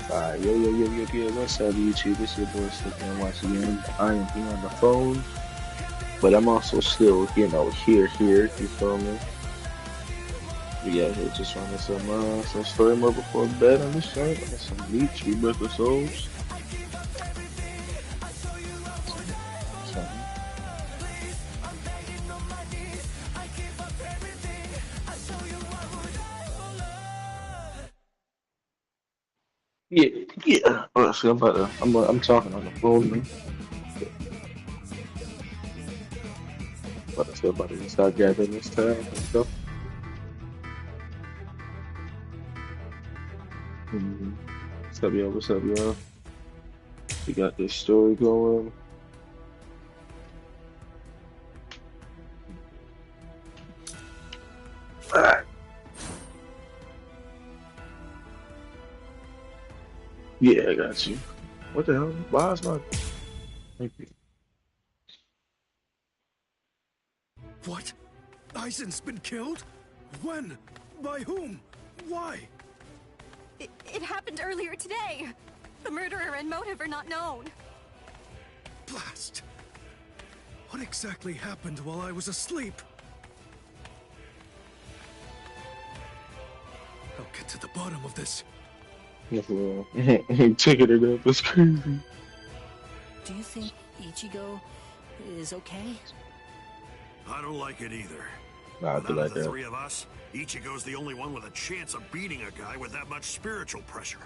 What's up, YouTube? This is your boy Slick, once again. I am here on the phone, but I'm also still, here. You feel me? We out here just running some story mode before bed on this joint. Some Bleach Rebirth of Souls. Some- Yeah, yeah. So I'm talking on the phone, man. About to start gathering this time and stuff. Mhm. What's up, y'all? What's up, y'all? We got this story going. Ah, yeah, I got you. What the hell? Why is my Thank you. What? Aizen's been killed? When? By whom? Why? It happened earlier today. The murderer and motive are not known. Blast! What exactly happened while I was asleep? I'll get to the bottom of this. Taking it up. It's crazy. Do you think Ichigo is okay? I don't like it either. Nah, I But do out like of the that. three of us, Ichigo's the only one with a chance of beating a guy with that much spiritual pressure.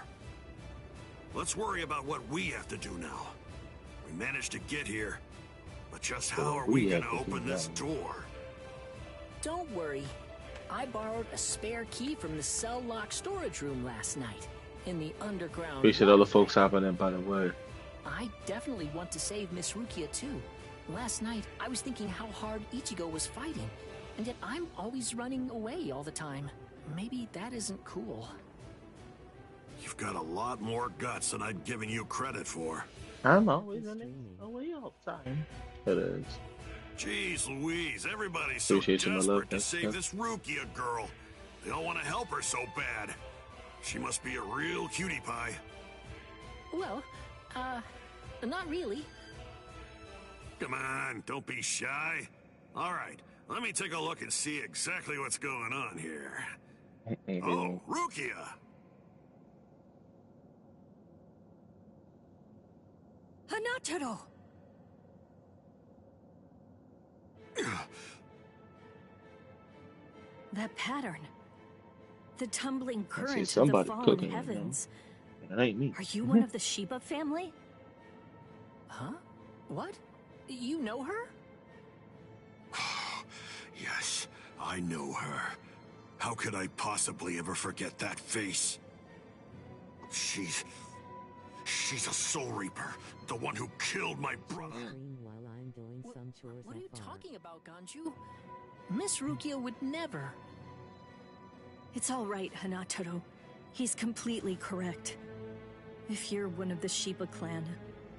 Let's worry about what we have to do now. We managed to get here, but just how are we gonna open this door? Don't worry. I borrowed a spare key from the cell lock storage room last night in the underground. Appreciate all the folks hopping in, by the way. I definitely want to save Miss Rukia too. Last night, I was thinking how hard Ichigo was fighting, and yet I'm always running away all the time. Maybe that isn't cool. You've got a lot more guts than I'd given you credit for. I'm always running away all the time. It is. Jeez Louise, everybody's so Appreciate you, my love. desperate to save this Rukia girl. They all want to help her so bad. She must be a real cutie pie. Well, not really. Come on, don't be shy. All right, let me take a look and see exactly what's going on here. Oh, Rukia! Hanataro! That pattern. The tumbling I see current of the somebody fallen cooking, heavens. It ain't me. Are you one of the Shiba family? Huh? What? You know her? Yes, I know her. How could I possibly ever forget that face? She's a Soul Reaper, the one who killed my brother. While I'm doing some chores What are you at home. talking about, Ganju? Miss Rukia would never. It's all right, Hanataro. He's completely correct. If you're one of the Shiba clan,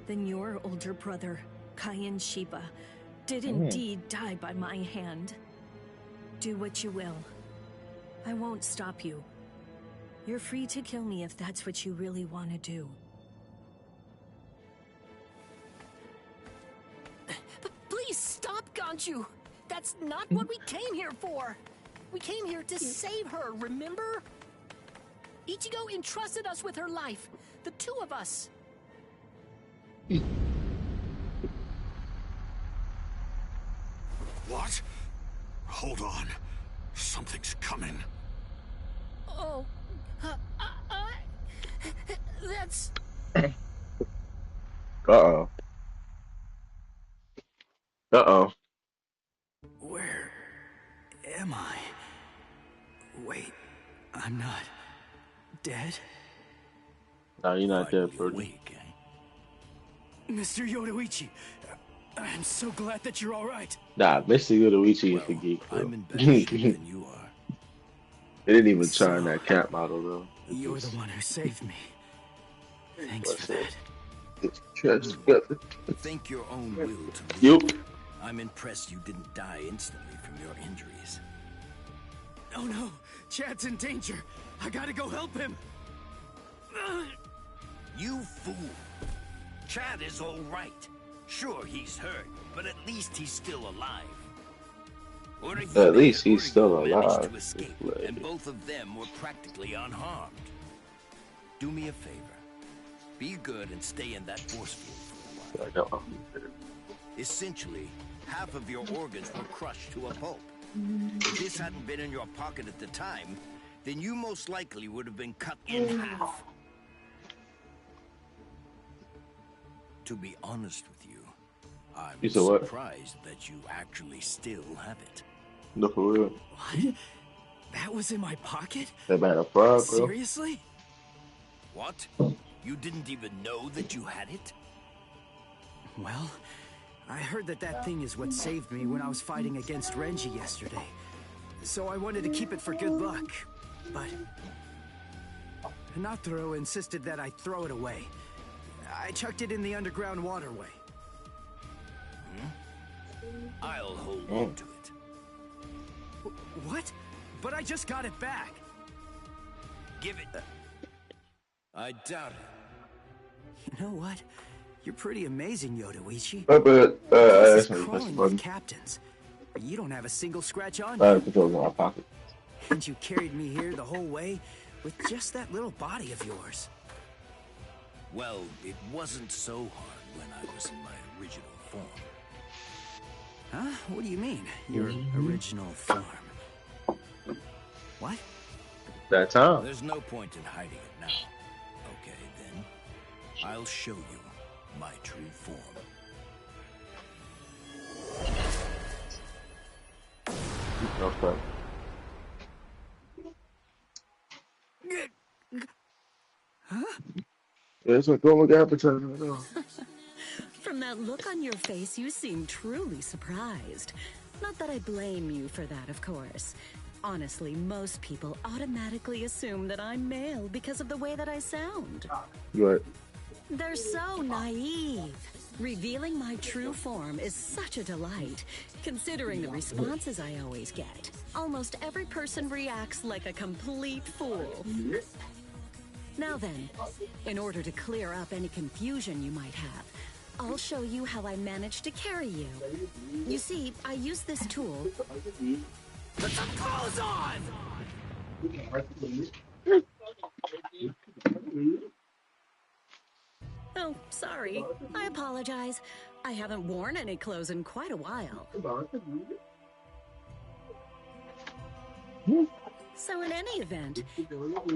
then your older brother, Kaien Shiba, did indeed die by my hand. Do what you will. I won't stop you. You're free to kill me if that's what you really want to do. Please stop, Ganju! That's not what we came here for! We came here to save her, remember? Ichigo entrusted us with her life. The two of us. What? Hold on. Something's coming. Oh, that's... Uh-oh. Uh-oh. Where am I? Wait, I'm not dead? No, you're not dead, Finally Birdie. awake, eh? Mr. Yoruichi, I'm so glad that you're all right. Nah, Mr. Yoruichi is the Well, geek, I'm bro. in better shape than you are. They didn't even So, turn that cat model, though. You're the one who saved me. Thanks for that. It's just together. Think your own will to live. Yup. I'm impressed you didn't die instantly from your injuries. Oh no, Chad's in danger. I gotta go help him. You fool. Chad is all right. Sure, he's hurt, but at least he's still alive. At least he's still managed alive. to escape, and both of them were practically unharmed. Do me a favor. Be good and stay in that force field for a while. Essentially, half of your organs were crushed to a pulp. If this hadn't been in your pocket at the time, then you most likely would have been cut in half. To be honest with you, I'm surprised that you actually still have it. No, for real. What? That was in my pocket? That man a fraud, bro. Seriously? What? You didn't even know that you had it? Well, I heard that thing is what saved me when I was fighting against Renji yesterday. So I wanted to keep it for good luck. But Hinataro insisted that I throw it away. I chucked it in the underground waterway. I'll hold on to it. What? But I just got it back. Give it. I doubt it. You know what? You're pretty amazing, Yodoichi. This is crawling with captains. But you don't have a single scratch on I you. have controls in my pocket. And you carried me here the whole way with just that little body of yours. Well, it wasn't so hard when I was in my original form. Huh? What do you mean, your original form? What? That time. There's no point in hiding it now. Okay, then. I'll show you my true form. Okay. Huh? Yeah, it's like going with appetizer. From that look on your face, you seem truly surprised. Not that I blame you for that, of course. Honestly, most people automatically assume that I'm male because of the way that I sound. Right. They're so naive. Revealing my true form is such a delight, considering the responses I always get. Almost every person reacts like a complete fool. Now then, in order to clear up any confusion you might have, I'll show you how I managed to carry you. You see, I use this tool. Put some clothes on! Oh, sorry. I apologize. I haven't worn any clothes in quite a while. So in any event,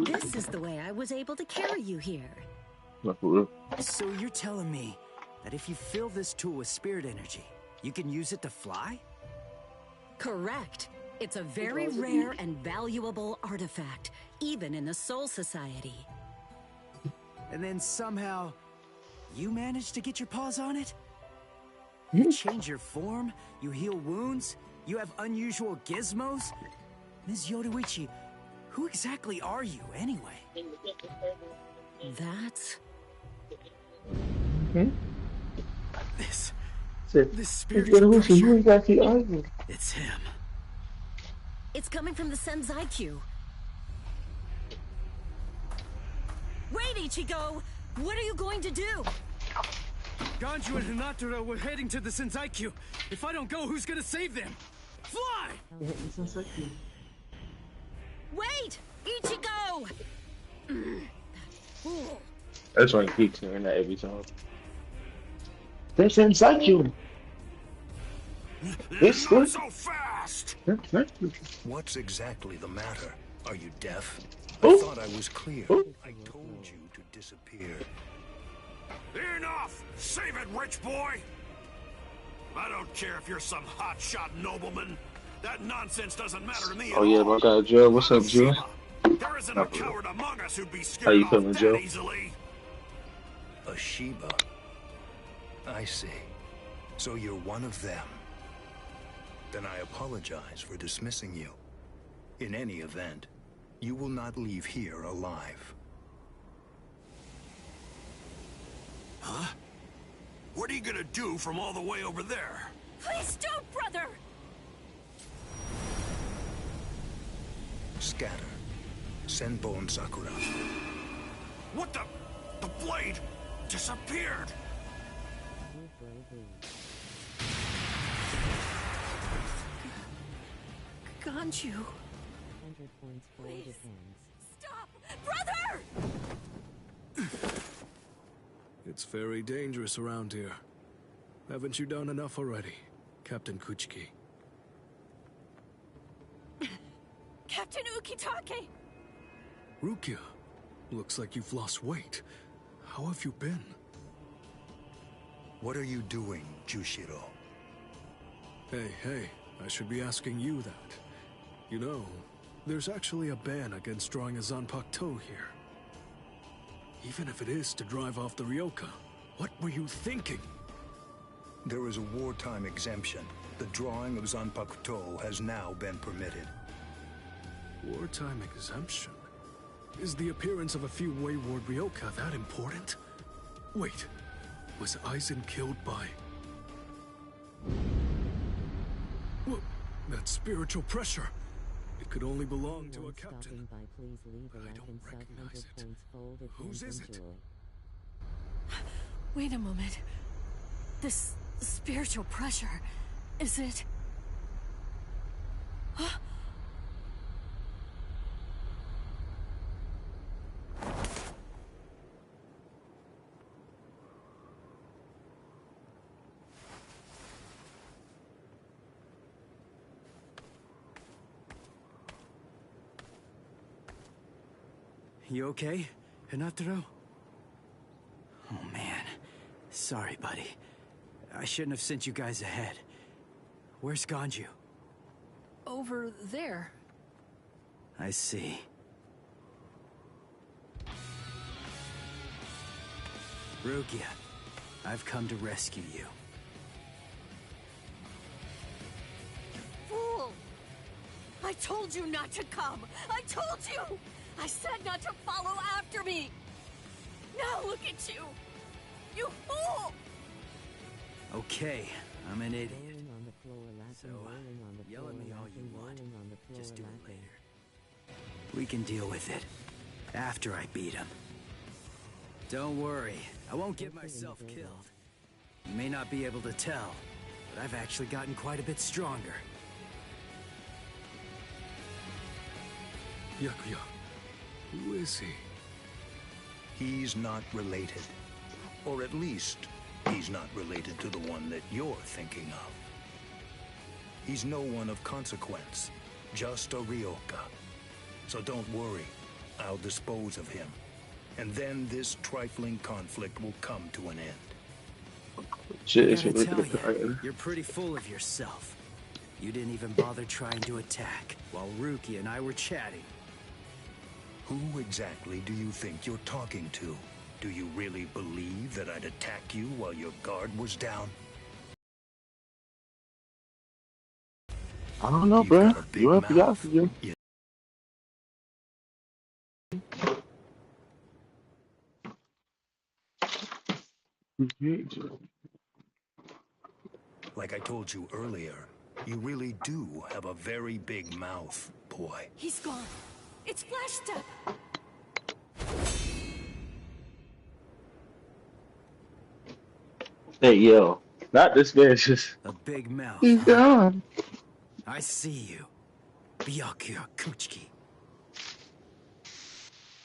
this is the way I was able to carry you here. So you're telling me that if you fill this tool with spirit energy, you can use it to fly? Correct. It's a very rare and valuable artifact, even in the Soul Society. And then somehow, you managed to get your paws on it? You change your form, you heal wounds, you have unusual gizmos? Ms. Yodoichi, who exactly are you, anyway? That's... This It's spiritual pressure, it's him. It's coming from the Senzai-Q. Wait, Ichigo! What are you going to do? Ganju and Hinataro were heading to the Senzai-Q. If I don't go, who's gonna save them? Fly! Wait! Ichigo! That fool. That's why he keeps hearing that every time. That's inside you. It's Not so fast! What's exactly the matter? Are you deaf? Oh. I thought I was clear. I told you to disappear. Enough! Save it, rich boy! I don't care if you're some hotshot nobleman. That nonsense doesn't matter to me at Oh yeah, all. my guy Joe. What's up, Joe? There isn't a coward among us who'd be How scared you off feeling, that Joe? easily. A Shiba. I see. So you're one of them. Then I apologize for dismissing you. In any event, you will not leave here alive. Huh? What are you gonna do from all the way over there? Please don't, brother! Scatter. Senbon Sakura. What the? The blade disappeared. Ganju. 100 points for Please. defense. Stop! Brother! It's very dangerous around here. Haven't you done enough already, Captain Kuchiki? Captain Ukitake! Rukia, looks like you've lost weight. How have you been? What are you doing, Jushiro? Hey, I should be asking you that. You know, there's actually a ban against drawing a Zanpakuto here. Even if it is to drive off the Ryoka, what were you thinking? There is a wartime exemption. The drawing of Zanpakuto has now been permitted. Wartime exemption? Is the appearance of a few wayward Ryoka that important? Wait, was Aizen killed by... What? That spiritual pressure. It could only belong to a captain. By, please leave a But I like don't and sub. recognize 100 it. points folded. Whose is it? Enjoy. Wait a moment. This spiritual pressure, is it... Huh? You okay, Hinataro? Oh man, sorry buddy. I shouldn't have sent you guys ahead. Where's Ganju? Over there. I see. Rukia, I've come to rescue you. Fool! I told you not to come! I told you! I said not to follow after me! Now look at you! You fool! Okay, I'm an idiot. Rolling on the floor, laughing, So, rolling on the yell floor, at me all laughing, you want. rolling on the floor, Just do it laughing. later. We can deal with it. After I beat him. Don't worry, I won't get myself killed. You may not be able to tell, but I've actually gotten quite a bit stronger. Yakuya, who is he? He's not related. Or at least, he's not related to the one that you're thinking of. He's no one of consequence, just a Ryoka. So don't worry, I'll dispose of him. And then this trifling conflict will come to an end. Shit, I it's gotta really tell good. you, you're pretty full of yourself. You didn't even bother trying to attack, while Ruki and I were chatting. Who exactly do you think you're talking to? Do you really believe that I'd attack you while your guard was down? I don't know, You've bro. got a big You have the mouth. oxygen. You Like I told you earlier, you really do have a very big mouth, boy. He's gone. It's Flash Step! Hey, yo. Not this man, just... A big mouth. He's huh? gone. I see you. Byakuya Kuchiki.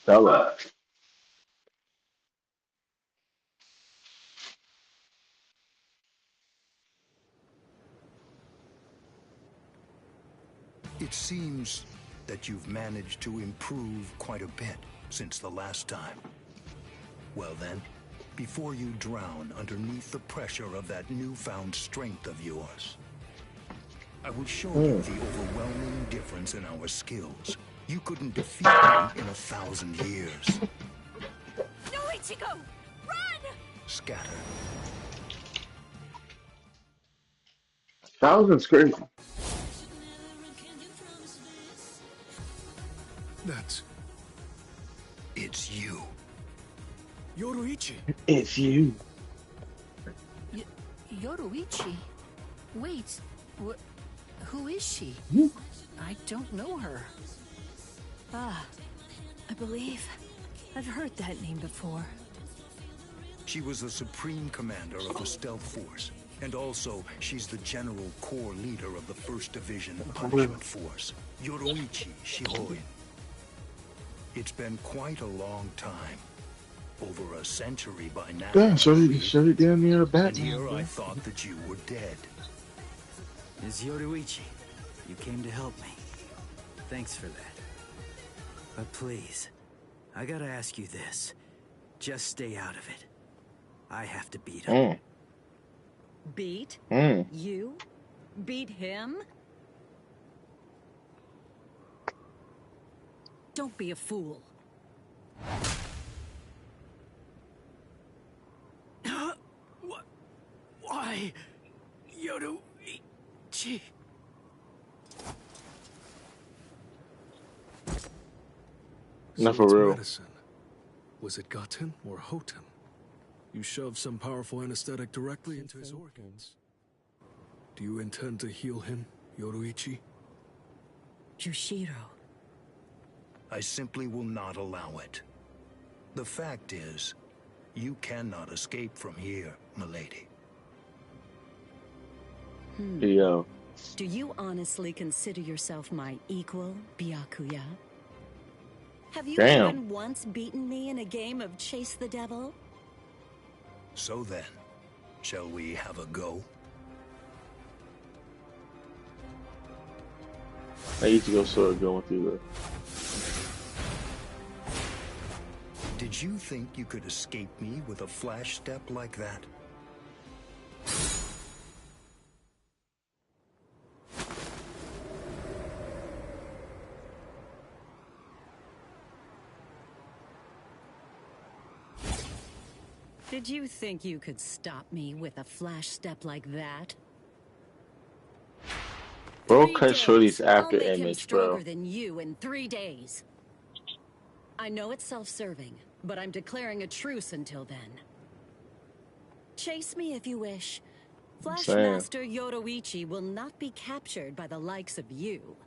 Fella. It seems that you've managed to improve quite a bit since the last time. Well then, before you drown underneath the pressure of that newfound strength of yours, I will show you the overwhelming difference in our skills. You couldn't defeat me in 1,000 years. No, Ichigo! Run! Scatter. 1,000's crazy. That's It's you. Yoruichi. It's you. Yoruichi? Wait, who is she? I don't know her. Ah, I believe I've heard that name before. She was the supreme commander of the Stealth Force, and also she's the general corps leader of the 1st Division Punishment Force, Yoroichi Shihoin. It's been quite a long time. Over a century by now. Damn, shut it down near a And Batman. here I thought that you were dead. Ms. Yoruichi, you came to help me. Thanks for that. But please, I gotta ask you this. Just stay out of it. I have to beat him. Beat? You? Beat him? Don't be a fool. Why? Yoruichi. Not So for real. medicine. Was it Gaten or Hoten? You shoved some powerful anesthetic directly into his organs. Do you intend to heal him, Yoruichi? Jushiro. I simply will not allow it. The fact is, you cannot escape from here, milady. Yo. Do you honestly consider yourself my equal, Byakuya? Have you even once beaten me in a game of Chase the Devil? So then, shall we have a go? I used to go sort of going through Did you think you could escape me with a flash step like that? Did you think you could stop me with a flash step like that? Bro, 3 cut days. Shorty's after I'll make him image, stronger bro. than you in 3 days. I know it's self-serving, but I'm declaring a truce until then. Chase me if you wish. Flashmaster Yoruichi will not be captured by the likes of you.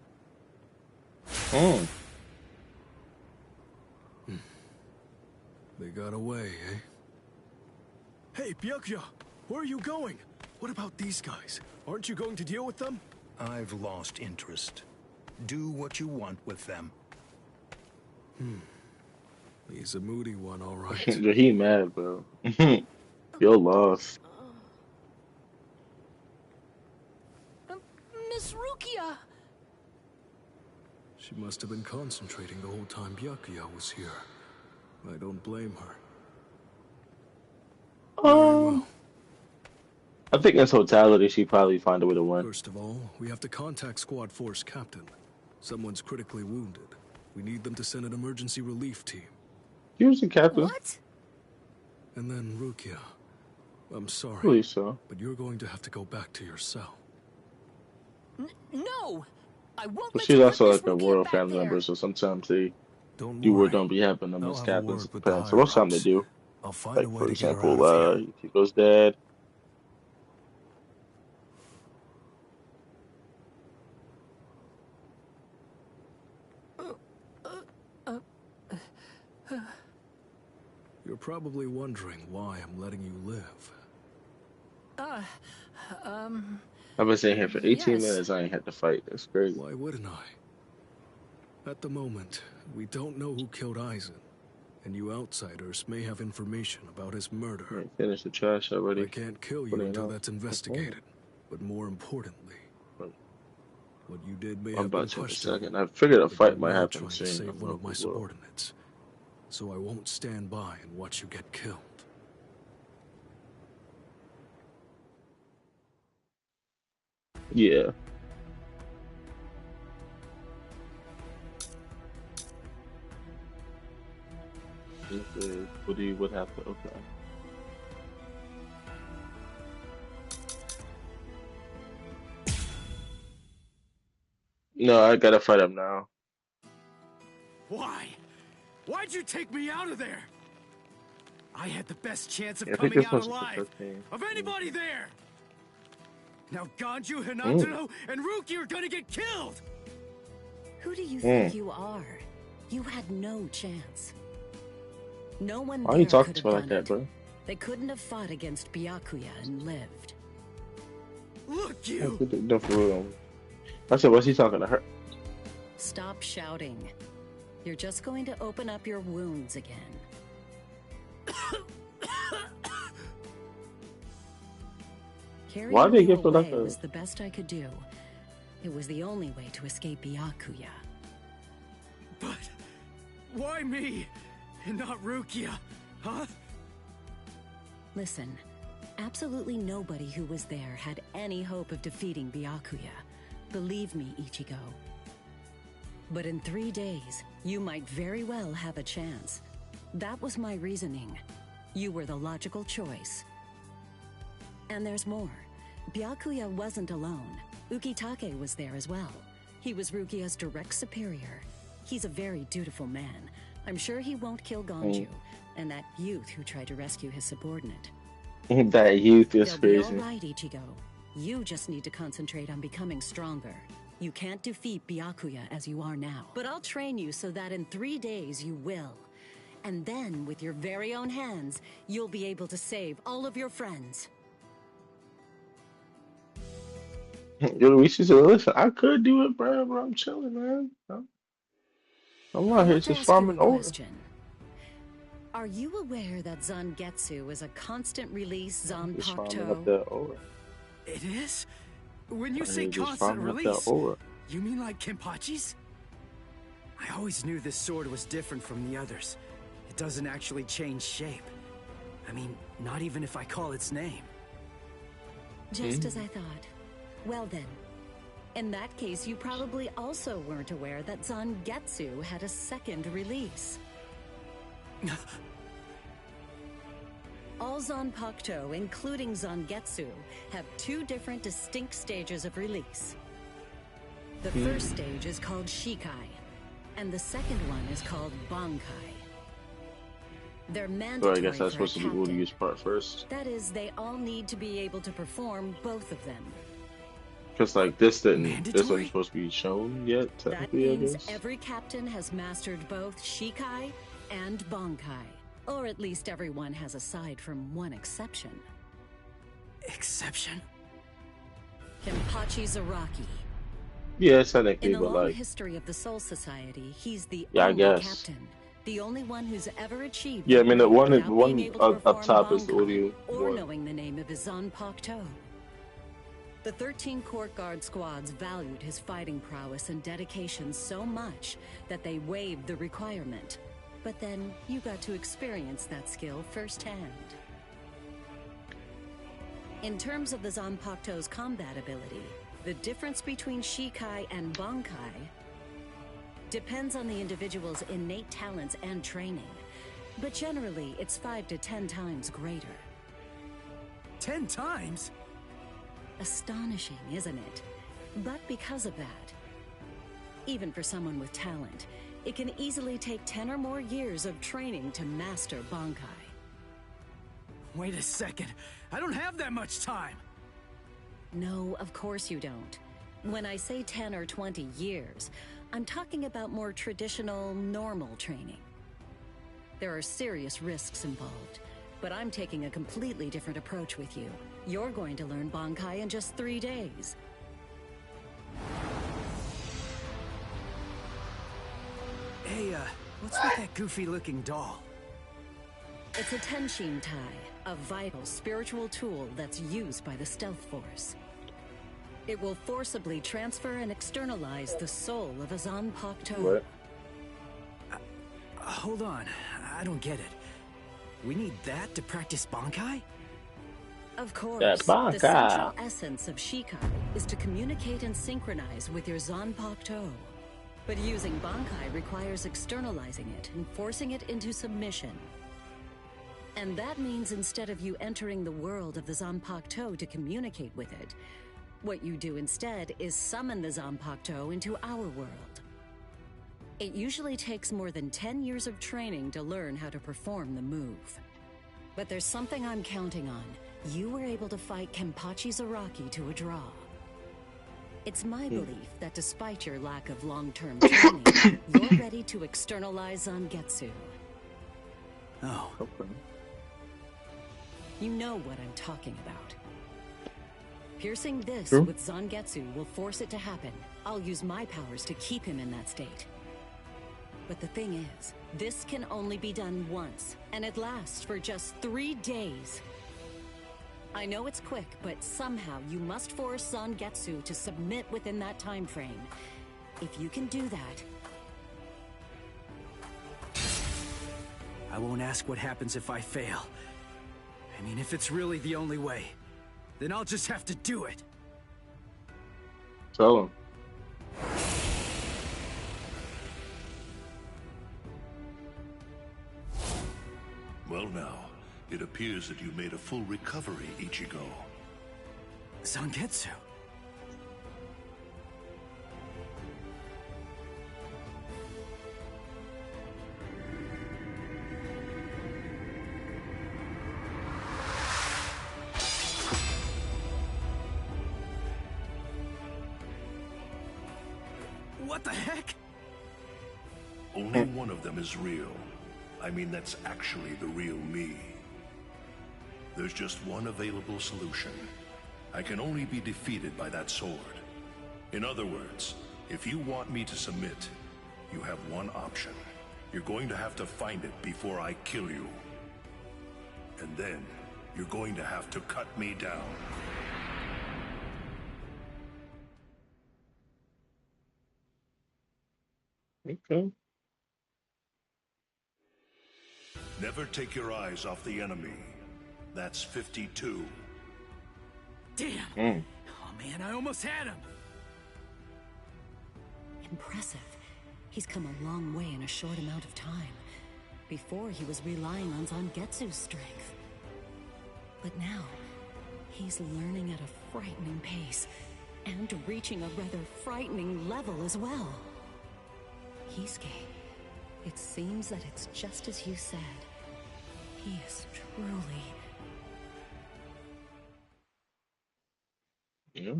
They got away, eh? Hey, Byakuya! Where are you going? What about these guys? Aren't you going to deal with them? I've lost interest. Do what you want with them. He's a moody one, all right. He mad, bro. You're lost. Miss Rukia! She must have been concentrating the whole time Byakuya was here. I don't blame her. Very well. I think in totality, she probably find a way to win. First of all, we have to contact Squad Force Captain. Someone's critically wounded. We need them to send an emergency relief team. He was the captain. What? And then Rukia. I'm sorry, Believe so. but you're going to have to go back to your cell. No! I won't But let she's you also put like Miss a Rukia royal back family there. member, so sometimes they Don't do or worry. don't be having them I'll as have a captains. word It with the depends. So most time they higher-ups. do. I'll find Like, a way for to get her example, out of here. Kiko's dad. You're probably wondering why I'm letting you live. I've been sitting here for 18 Yes. minutes. I ain't had to fight. That's crazy. Why wouldn't I? At the moment, we don't know who killed Eisen, and you outsiders may have information about his murder. I ain't finished the trash already. I can't kill you What do you until know? that's investigated. But more importantly, Right. what you did may I'm have been about to in a questionable. second. I figured a but fight you're might now happen trying to soon. save one of my Well, subordinates, so I won't stand by and watch you get killed. yeah. What do you would have to? Okay. No, I gotta fight him now. Why? Why'd you take me out of there? I had the best chance of Yeah, I think coming this out one's the alive. 15. Of anybody there! Now Ganju, Hinataro, and Ruki are gonna get killed! Who do you think you are? You had no chance. No one Why are you there talking could to me have like done that, it. bro? They couldn't have fought against Byakuya and lived. Look, I you! think they're for real. I said, what's he talking to her? Stop shouting. You're just going to open up your wounds again. Why Carrying they you give her like away a... was the best I could do. It was the only way to escape Byakuya. But why me and not Rukia, huh? Listen, absolutely nobody who was there had any hope of defeating Byakuya. Believe me, Ichigo. But in 3 days, you might very well have a chance. That was my reasoning. You were the logical choice. And there's more. Byakuya wasn't alone. Ukitake was there as well. He was Rukia's direct superior. He's a very dutiful man. I'm sure he won't kill Gonju, and that youth who tried to rescue his subordinate. That youth is They'll be crazy. all right, Ichigo. You just need to concentrate on becoming stronger. You can't defeat Byakuya as you are now. But I'll train you so that in 3 days you will. And then, with your very own hands, you'll be able to save all of your friends. Yo, Luigi said, listen, I could do it, bro, but I'm chilling, man. I'm I out here want to just ask you a farming ore. question. Are you aware that Zangetsu is a constant release Just farming up Zanpakuto? that ore. It is? When you I say mean, just constant farming up release, that ore. you mean like Kenpachi's? I always knew this sword was different from the others. It doesn't actually change shape. I mean, not even if I call its name. Just as I thought. Well then. In that case, you probably also weren't aware that Zangetsu had a second release. All Zanpakuto, including Zangetsu, have 2 different distinct stages of release. The first stage is called Shikai, and the second one is called Bankai. They're So I mandatory guess that's for a supposed to be captain. Uryu's part first. That is, they all need to be able to perform both of them. Because, like, this wasn't Mandatory? supposed to be shown yet, That technically, I means guess. every captain has mastered both Shikai and Bankai. Or at least everyone has, aside from one exception. Exception? Kenpachi Zaraki. Yeah, In technically, the but, long like, history of the Soul Society, he's the yeah, I only guess. captain. The only one who's ever achieved Yeah, I mean, the rank one without being able to up perform top is the Bankai Uryu or one. knowing the name of his Zanpakuto. The 13 court guard squads valued his fighting prowess and dedication so much that they waived the requirement. But then you got to experience that skill firsthand. In terms of the Zanpakuto's combat ability, the difference between Shikai and Bankai depends on the individual's innate talents and training. But generally, it's 5 to 10 times greater. 10 times? Astonishing, isn't it? But because of that, even for someone with talent, it can easily take 10 or more years of training to master Bankai. Wait a second. I don't have that much time. No, of course you don't. When I say 10 or 20 years, I'm talking about more traditional, normal training. There are serious risks involved, but I'm taking a completely different approach with you. You're going to learn Bankai in just 3 days. Hey, what's with that goofy-looking doll? It's a Tenshin Tai, a vital spiritual tool that's used by the Stealth Force. It will forcibly transfer and externalize the soul of a Zanpakuto. What? Hold on. I don't get it. We need that to practice Bankai? Of course, That's the Bankai. central essence of Shikai is to communicate and synchronize with your Zanpakuto. But using Bankai requires externalizing it and forcing it into submission. And that means instead of you entering the world of the Zanpakuto to communicate with it, what you do instead is summon the Zanpakuto into our world. It usually takes more than 10 years of training to learn how to perform the move. But there's something I'm counting on. You were able to fight Kenpachi Zaraki to a draw. It's my belief that despite your lack of long-term training, you're ready to externalize Zangetsu. Oh. Okay. You know what I'm talking about. Piercing this True. with Zangetsu will force it to happen. I'll use my powers to keep him in that state. But the thing is, this can only be done once, and it lasts for just 3 days. I know it's quick, but somehow you must force Zangetsu to submit within that time frame. If you can do that... I won't ask what happens if I fail. I mean, if it's really the only way, then I'll just have to do it. Tell him. Well now, it appears that you made a full recovery, Ichigo. Zangetsu. What the heck? Only one of them is real. I mean, that's actually the real me. There's just one available solution. I can only be defeated by that sword. In other words, if you want me to submit, you have one option. You're going to have to find it before I kill you. And then, you're going to have to cut me down. Okay. Never take your eyes off the enemy. That's 52. Damn! Oh man, I almost had him! Impressive. He's come a long way in a short amount of time. Before, he was relying on Zangetsu's strength. But now, he's learning at a frightening pace, and reaching a rather frightening level as well. Kisuke, it seems that it's just as you said. He is truly... Yeah.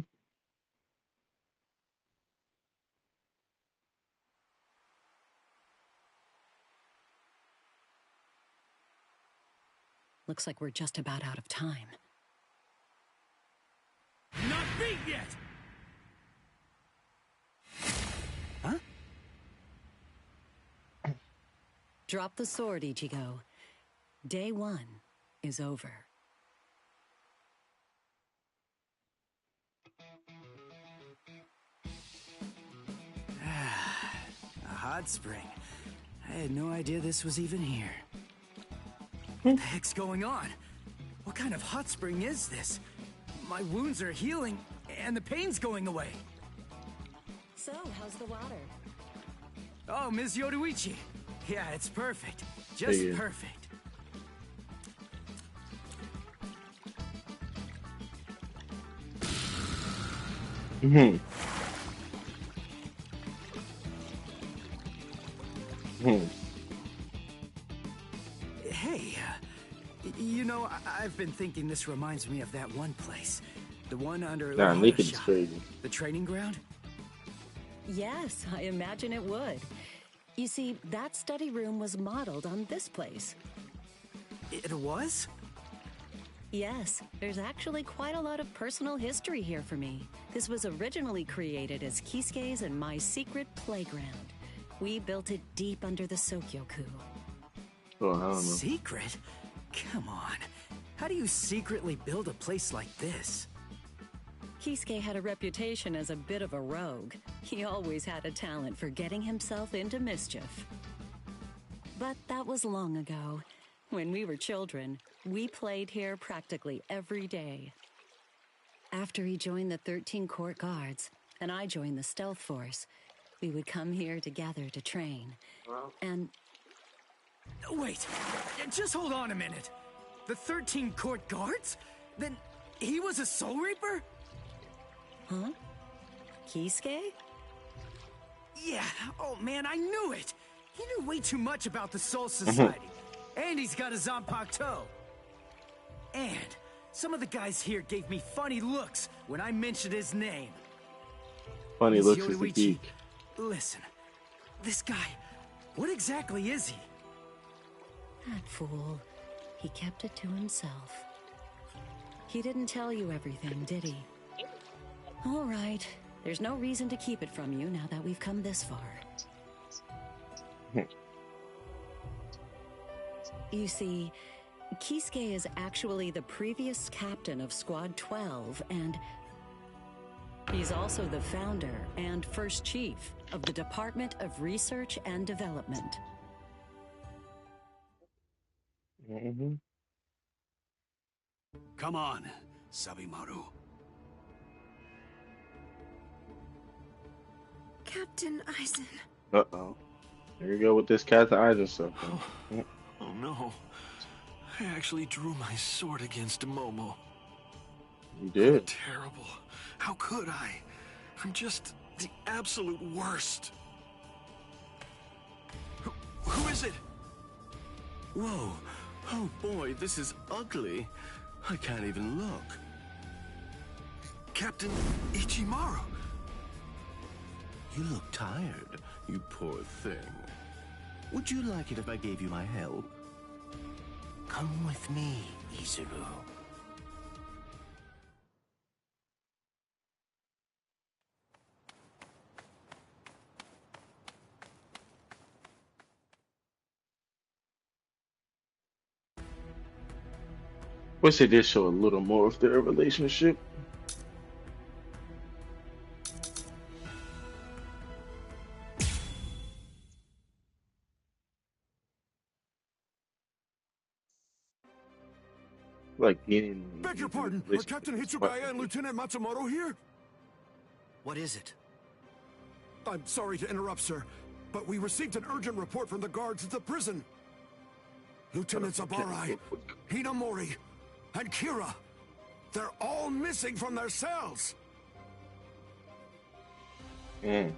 Looks like we're just about out of time. Not beat yet! Huh? Drop the sword, Ichigo. Day 1 is over. A hot spring. I had no idea this was even here. What the heck's going on? What kind of hot spring is this? My wounds are healing, and the pain's going away. So, how's the water? Oh, Ms. Yoruichi. Yeah, it's perfect. Just Yeah. perfect. Hmm. Hey, you know, I've been thinking this reminds me of that one place. The one under Nah, the Naked's shop. crazy. The training ground? Yes, I imagine it would. You see, that study room was modeled on this place. It was? Yes, there's actually quite a lot of personal history here for me. This was originally created as Kisuke's and my secret playground. We built it deep under the Sokyoku. Oh, I don't know. Secret? Come on. How do you secretly build a place like this? Kisuke had a reputation as a bit of a rogue. He always had a talent for getting himself into mischief. But that was long ago. When we were children, we played here practically every day. After he joined the 13 Court Guards, and I joined the Stealth Force, we would come here together to train. And... Wait, just hold on a minute. The 13 Court Guards? Then he was a Soul Reaper? Huh? Kisuke? Yeah, oh man, I knew it! He knew way too much about the Soul Society. And he's got a Zanpakuto. And some of the guys here gave me funny looks when I mentioned his name. Funny Miss looks is the Yoruichi, key. listen, this guy, what exactly is he? That fool. He kept it to himself. He didn't tell you everything, did he? All right. There's no reason to keep it from you now that we've come this far. You see, Kisuke is actually the previous captain of Squad 12, and he's also the founder and first chief of the Department of Research and Development. Come on, Sabimaru. Captain Eisen. Uh-oh. Here you go with this Captain Eisen stuff. Oh no. I actually drew my sword against Momo. You did. I'm terrible. How could I? I'm just the absolute worst. Who is it? Whoa. Oh boy, this is ugly. I can't even look. Captain Ichimaru. You look tired, you poor thing. Would you like it if I gave you my help? Come with me, Izuru. Wish they did show a little more of their relationship. Like getting. Beg your pardon, are Captain Hitsugaya and Lieutenant Matsumoto here? What is it? I'm sorry to interrupt, sir, but we received an urgent report from the guards at the prison. Lieutenant Zabarai, Hinamori, and Kira, they're all missing from their cells. It's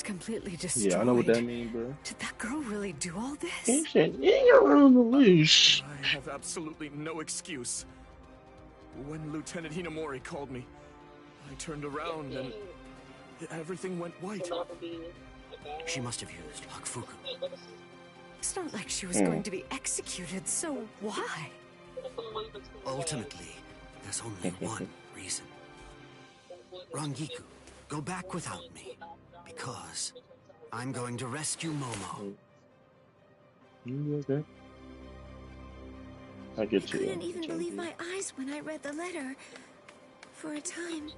completely destroyed. Yeah, I know what that means, bro. Did that girl really do all this? He said, "You're on the loose." I have absolutely no excuse. When Lieutenant Hinamori called me, I turned around and everything went white. She must have used Hakufuku. It's not like she was going to be executed, so why? Ultimately, there's only one reason. Rangiku, go back without me, because I'm going to rescue Momo. You okay? I get you. I couldn't even believe my eyes when I read the letter. For a time,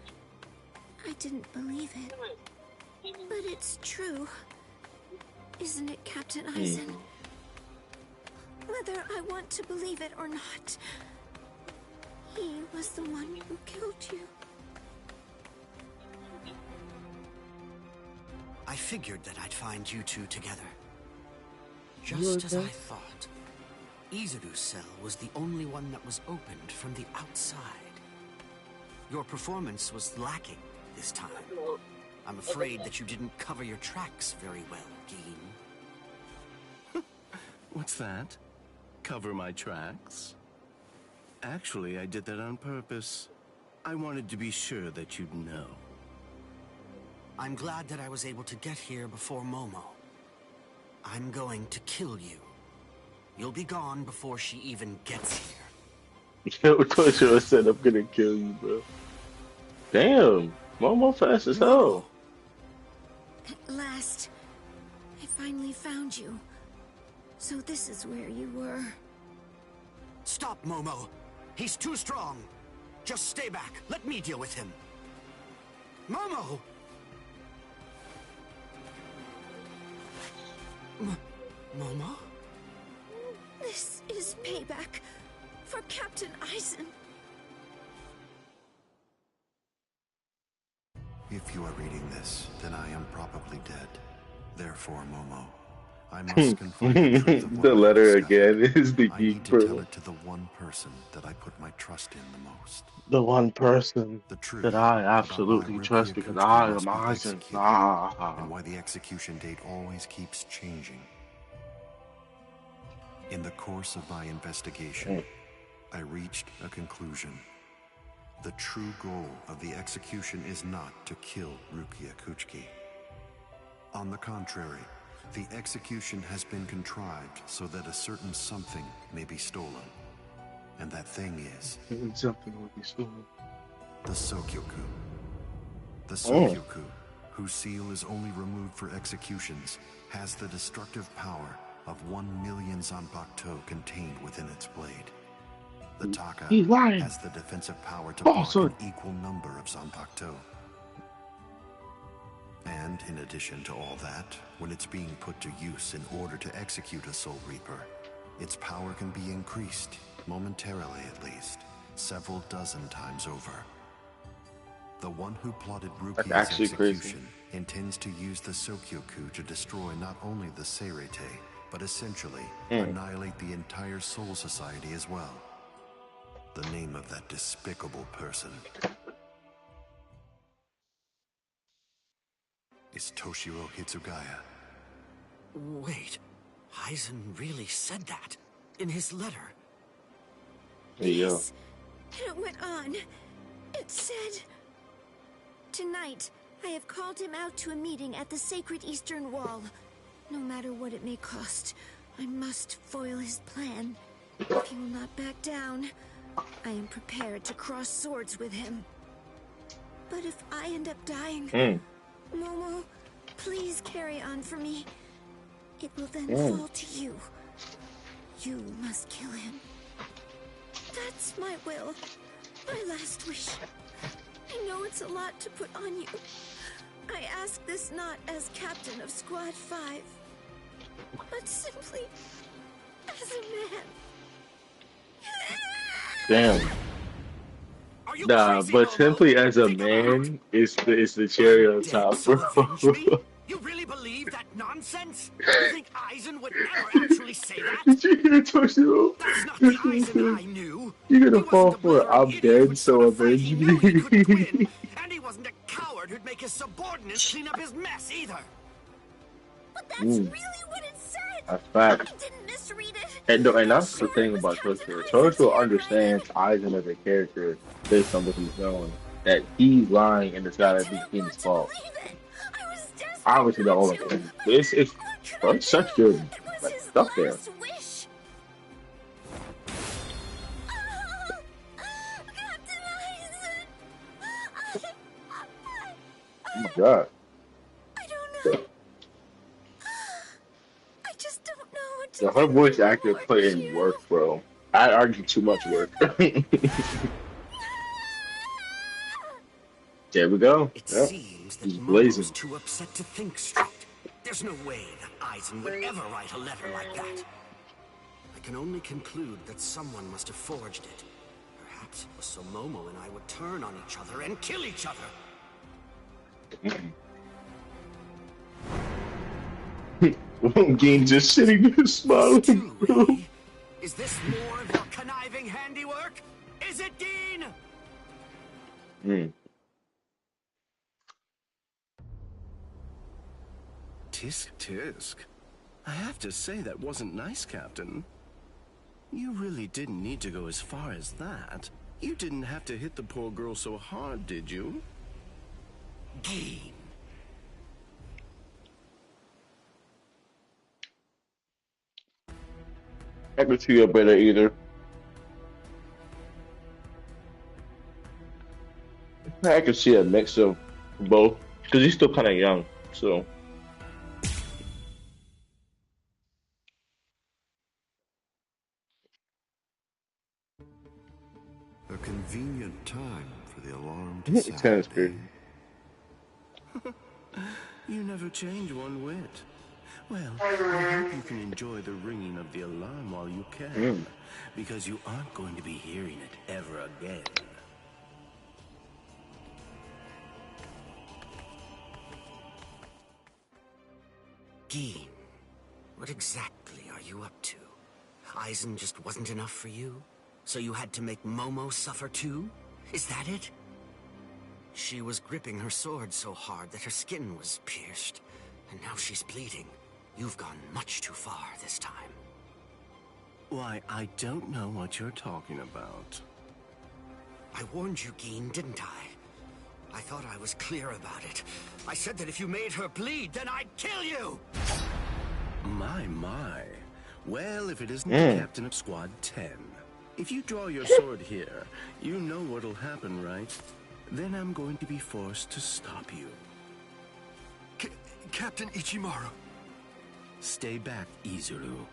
I didn't believe it. But it's true. Isn't it, Captain Eisen? Whether I want to believe it or not, he was the one who killed you. I figured that I'd find you two together. Just as I thought. Izuru's cell was the only one that was opened from the outside. Your performance was lacking this time. I'm afraid that you didn't cover your tracks very well, Gin. What's that? Cover my tracks? Actually, I did that on purpose. I wanted to be sure that you'd know. I'm glad that I was able to get here before Momo. I'm going to kill you. You'll be gone before she even gets here. Yo, Toshio said I'm gonna kill you, bro. Damn, Momo fast as hell. At last, I finally found you. So this is where you were. Stop, Momo. He's too strong. Just stay back. Let me deal with him. Momo! Momo? This is payback for Captain Eisen. If you are reading this, then I am probably dead. Therefore, Momo, I must confide the truth of what The I letter discovered. again is the I need geek to tell bro. it to the one person that I put my trust in the most. The one person The truth that I about why absolutely Rukia trust because Kuchiki I must am be Eisen. executed, and why the execution date always keeps changing. In the course of my investigation, I reached a conclusion. The true goal of the execution is not to kill Rukia Kuchiki. On the contrary, the execution has been contrived so that a certain something may be stolen. And that thing is something with this story. the Sokyoku. The Sokyoku, whose seal is only removed for executions, has the destructive power of 1 million Zanpakuto contained within its blade. The Taka has the defensive power to block an equal number of Zanpakuto. And in addition to all that, when it's being put to use in order to execute a Soul Reaper, its power can be increased, momentarily at least, several dozen times over. The one who plotted Rukia's execution intends to use the Sokyoku to destroy not only the Seirete, but essentially annihilate the entire Soul Society as well. The name of that despicable person is Toshiro Hitsugaya. Wait, Aizen really said that in his letter. Yes, and it went on. It said, "Tonight, I have called him out to a meeting at the sacred Eastern Wall. No matter what it may cost, I must foil his plan. If he will not back down, I am prepared to cross swords with him. But if I end up dying, Momo, please carry on for me. It will then fall to you. You must kill him. That's my will, my last wish. I know it's a lot to put on you. I ask this not as captain of Squad 5, but simply as a man." Damn. Nah, but simply as a man is the cherry on top, bro. You really believe that nonsense? You think Aizen would ever actually say that? Did you hear Toshiro? That's not the Aizen I knew. You're gonna fall for it. I'm dead, so avenge me. And he wasn't a coward who'd make his subordinates clean up his mess either. But that's really what it said. That's fact. I didn't misread it. And that's the thing about Toshiro. Toshiro understands Aizen as a character based on what he's doing. That he's lying and it's gotta be King's fault. Obviously, the whole thing. It's such good stuff there. Oh my God. I don't know. I just don't know what to do. Her voice actor put in work, bro. I argue too much work. There we go. It seems that Momo's too upset to think straight. There's no way that Aizen would ever write a letter like that. I can only conclude that someone must have forged it. Perhaps it was so Momo and I would turn on each other and kill each other. Gene just sitting there smiling, bro. Is this more of your conniving handiwork? Is it, Dean? Tisk tisk. I have to say that wasn't nice, Captain. You really didn't need to go as far as that. You didn't have to hit the poor girl so hard, did you? Dean. I could see a better either. I could see a mix of both because he's still kind of young, so. A convenient time for the alarm to sound. You never change one whit. Well, I hope you can enjoy the ringing of the alarm while you can, because you aren't going to be hearing it ever again. Dean, what exactly are you up to? Aizen just wasn't enough for you? So you had to make Momo suffer too? Is that it? She was gripping her sword so hard that her skin was pierced, and now she's bleeding. You've gone much too far this time. Why, I don't know what you're talking about. I warned you, Geen, didn't I? I thought I was clear about it. I said that if you made her bleed, then I'd kill you! My. Well, if it isn't the captain of Squad 10. If you draw your sword here, you know what'll happen, right? Then I'm going to be forced to stop you. Captain Ichimaru. Stay back, Izuru.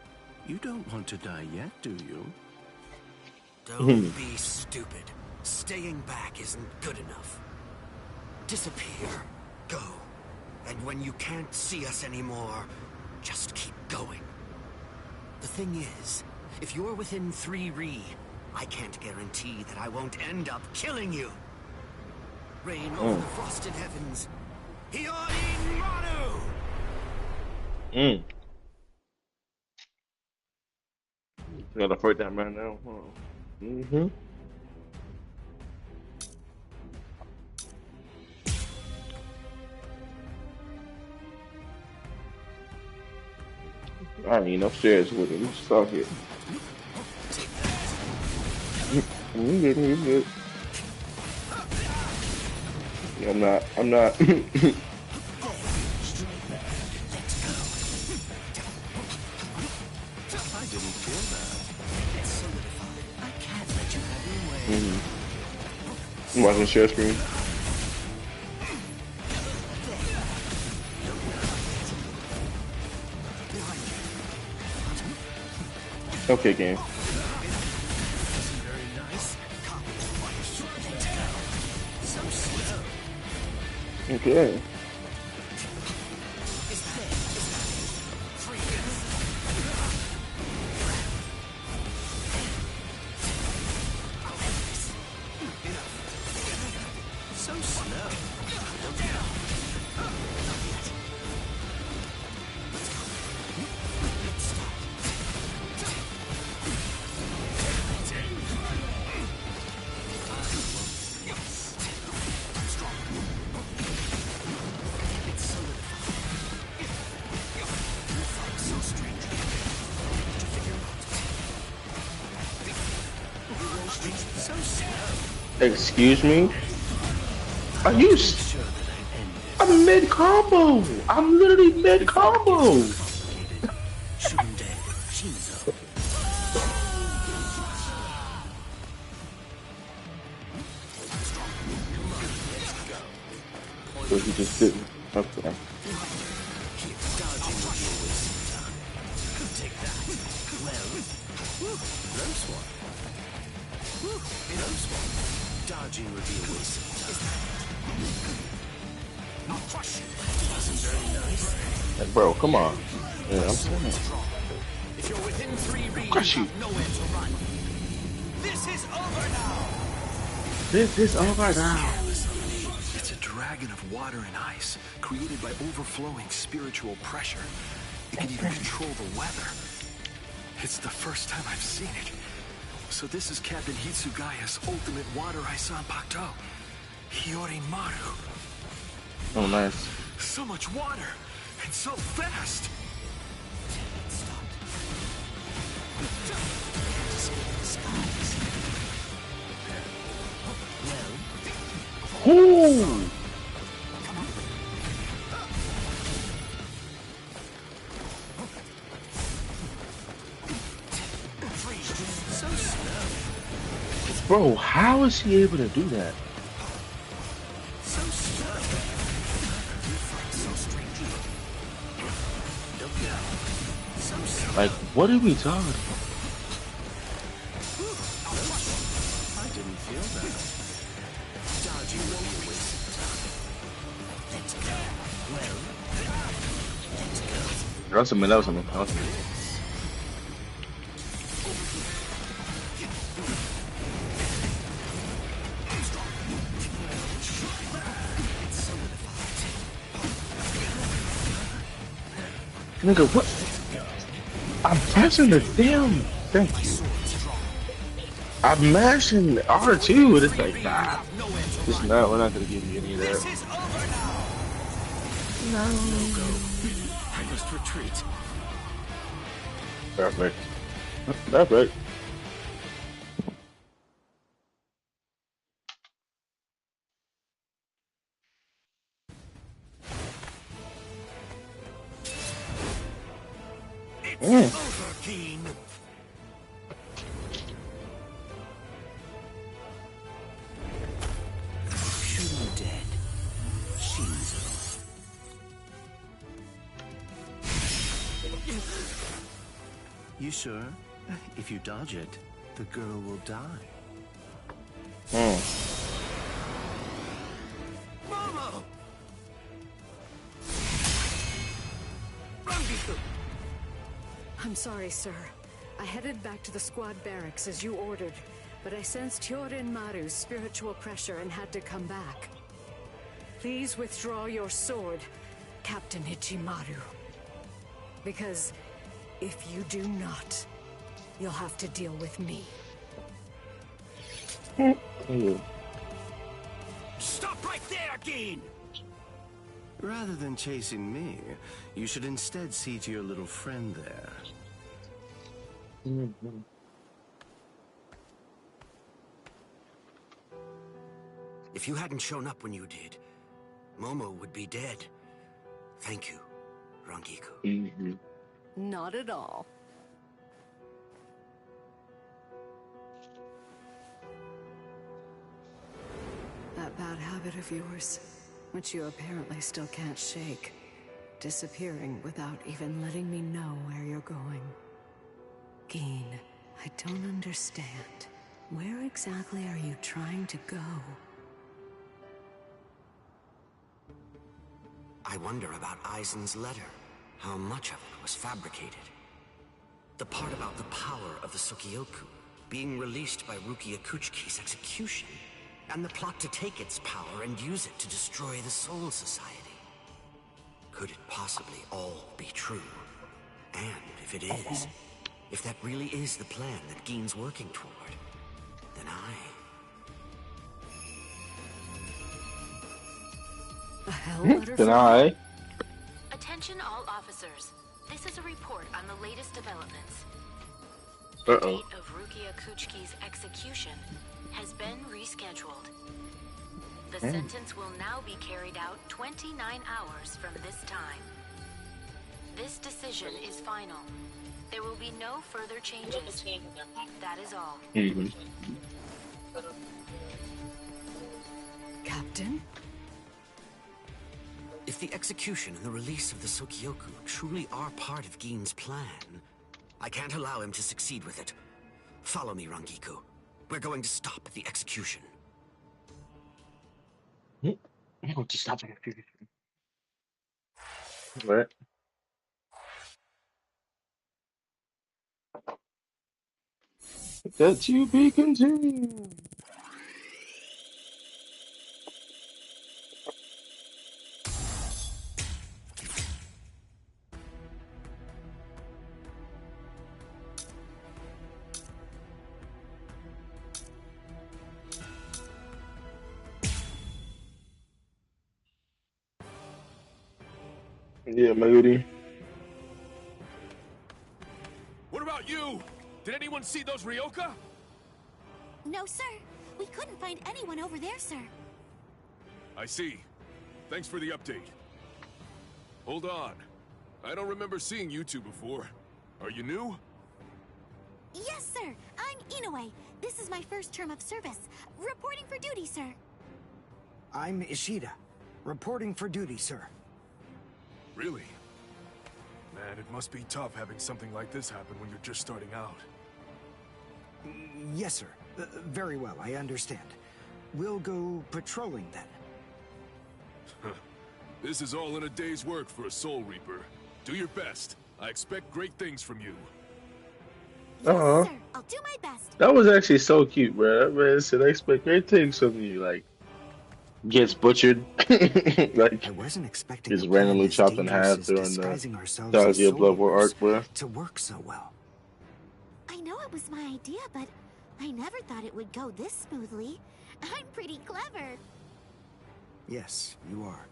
You don't want to die yet, do you? Don't be stupid. Staying back isn't good enough. Disappear. Go. And when you can't see us anymore, just keep going. The thing is, if you're within 3 Ri, I can't guarantee that I won't end up killing you. Reign over the frosted heavens. Hiyori Maru! Gotta fight that right now. I ain't upstairs with him. Just out here. You good, you good. Yeah, I'm not. I didn't feel that. I can't let you have your way. I'm watching share screen. Okay, game. Okay. So slow. Excuse me? Are you? I'm mid combo. I'm literally mid combo. So he just didn't. Okay. Dodging would be a waste of time. I'll crush you. Wasn't very nice. Like, bro, come on. Yeah, I'm saying. If you're within 3 Ri, Crush you. have nowhere to run. This is over now. This is over now. It's a dragon of water and ice, created by overflowing spiritual pressure. It can even control the weather. It's the first time I've seen it. So this is Captain Hitsugaya's ultimate water ice Zanpakuto. Hiyori Maru. Oh, nice. So much water, and so fast! Ooh. Bro, how is he able to do that? Like, what are we talking about? I didn't feel that. Dodging will be a waste of time. Let's go. Well, let's go. That was something. Nigga, what? I'm pressing the damn thing. I'm mashing R2, and it's like, nah. Just not, we're not gonna give you any of that. No. I must retreat. Perfect. Perfect. You sure? If you dodge it, the girl will die. Momo! I'm sorry, sir. I headed back to the squad barracks as you ordered, but I sensed Hyorin Maru's spiritual pressure and had to come back. Please withdraw your sword, Captain Ichimaru. Because if you do not, you'll have to deal with me. Stop right there, Gin! Rather than chasing me, you should instead see to your little friend there. If you hadn't shown up when you did, Momo would be dead. Thank you, Rangiku. Not at all. That bad habit of yours, which you apparently still can't shake. Disappearing without even letting me know where you're going. Gin, I don't understand. Where exactly are you trying to go? I wonder about Aizen's letter. How much of it was fabricated? The part about the power of the Sukioku being released by Rukia Kuchiki's execution, and the plot to take its power and use it to destroy the Soul Society. Could it possibly all be true? And if it is, if that really is the plan that Gin's working toward, then A hell letter Then from Attention all officers. This is a report on the latest developments. Uh-oh. The date of Rukia Kuchiki's execution has been rescheduled. The sentence will now be carried out 29 hours from this time. This decision is final. There will be no further changes. That is all. Captain? if the execution and the release of the Sukioku truly are part of Gin's plan, I can't allow him to succeed with it. Follow me, Rangiku. We're going to stop the execution. I'm going to stop the execution. Right. That to be continued. Yeah, Mayuri. What about you? Did anyone see those Ryoka? No, sir. We couldn't find anyone over there, sir. I see. Thanks for the update. Hold on. I don't remember seeing you two before. Are you new? Yes, sir. I'm Inoue. This is my first term of service. Reporting for duty, sir. I'm Ishida. Reporting for duty, sir. Really? Man, it must be tough having something like this happen when you're just starting out. Yes, sir. Very well, I understand. We'll go patrolling then. This is all in a day's work for a Soul Reaper. Do your best. I expect great things from you. Uh-huh. Sir, I'll do my best. That was actually so cute, bro. That man said, I expect great things from you. Like, gets butchered. Like, I wasn't expecting gets randomly chopped in half during the Thalia Blood War arc, bro. To work so well. I know it was my idea, but I never thought it would go this smoothly. I'm pretty clever. Yes, you are.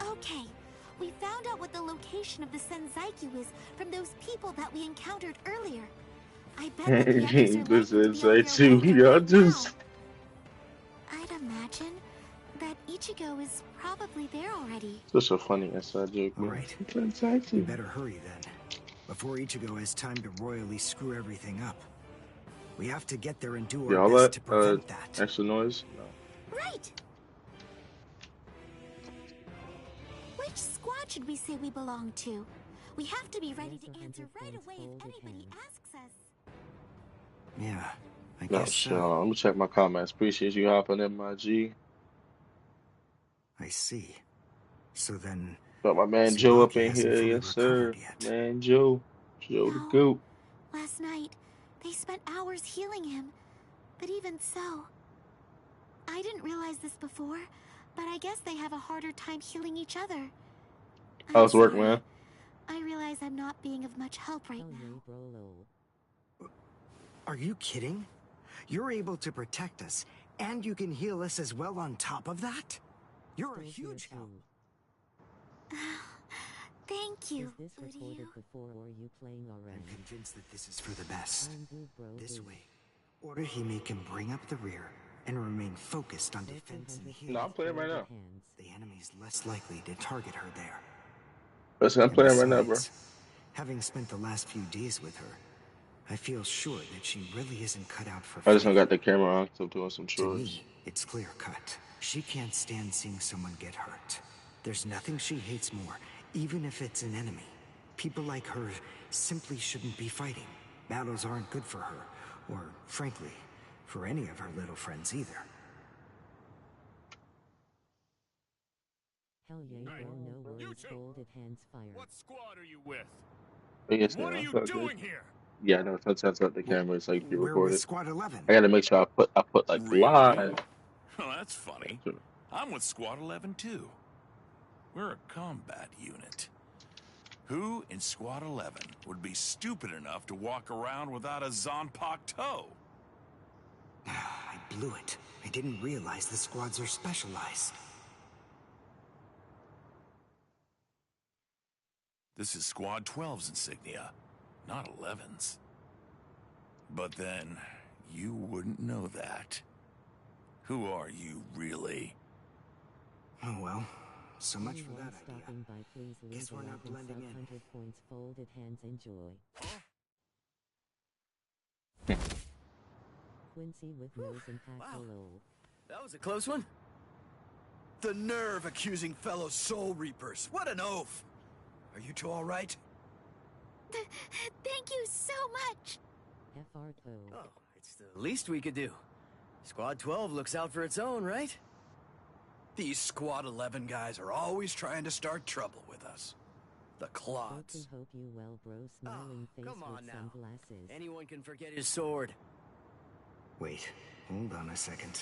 Okay, we found out what the location of the Senzaiku is from those people that we encountered earlier. I bet that the others are This likely is to be on like their too. way there Y'all right just. now. I'd imagine that Ichigo is probably there already. Such a funny inside joke, man. Right. It's We better hurry then, before Ichigo has time to royally screw everything up. We have to get there and do Yeah, our all best that to prevent that. extra noise. Right. Which squad should we say we belong to? We have to be ready to answer right away if anybody asks us. Yeah, I No, guess sure. so. Let me check my comments. Appreciate you hopping in, my G. I see. So then, Got my man Joe up Tsubaki in hasn't here, fully yes sir. recovered yet. Man Joe, Joe the No. goat. Last night, they spent hours healing him. But even so, I didn't realize this before, but I guess they have a harder time healing each other. How's work, man? I realize I'm not being of much help right now. Are you kidding? You're able to protect us, and you can heal us as well on top of that? You're a huge help. Thank you. Is this recorded before or are you playing already? I'm convinced that this is for the best. This way, Orihime can bring up the rear and remain focused on defense and healing. No, I'm playing right now. The enemy's less likely to target her there. Listen, I'm playing right now, bro. Having spent the last few days with her, I feel sure that she really isn't cut out for I just don't fighting. got the camera on because I'm doing some To chores. me, it's clear cut. She can't stand seeing someone get hurt. There's nothing she hates more, even if it's an enemy. People like her simply shouldn't be fighting. Battles aren't good for her, or, frankly, for any of her little friends either. Hell yeah, bro, no worries, folded hands fire. What squad are you with? Yes, What man, are I you felt doing good. here? Yeah, no, sometimes the camera is like you We're with recorded. Squad 11. I gotta make sure I put like Really? live. Well, that's funny. I'm with Squad 11 too. We're a combat unit. Who in Squad 11 would be stupid enough to walk around without a Zanpakuto toe? I blew it. I didn't realize the squads are specialized. This is Squad 12's insignia, not 11's. But then, you wouldn't know that. Who are you, really? Oh well, so much for that Stopping by, please leave Guess we're not 11 blending in. 100 points, folded hands, enjoy. Quincy with nose impact below. That was a close one. The nerve accusing fellow Soul Reapers. What an oaf! Are you two all right? Thank you so much. FR Oh, it's the least we could do. Squad 12 looks out for its own, right? These Squad 11 guys are always trying to start trouble with us. The clods. Hope you well, bro. Smiling face come on with now. sunglasses. Anyone can forget his sword. Wait, hold on a second.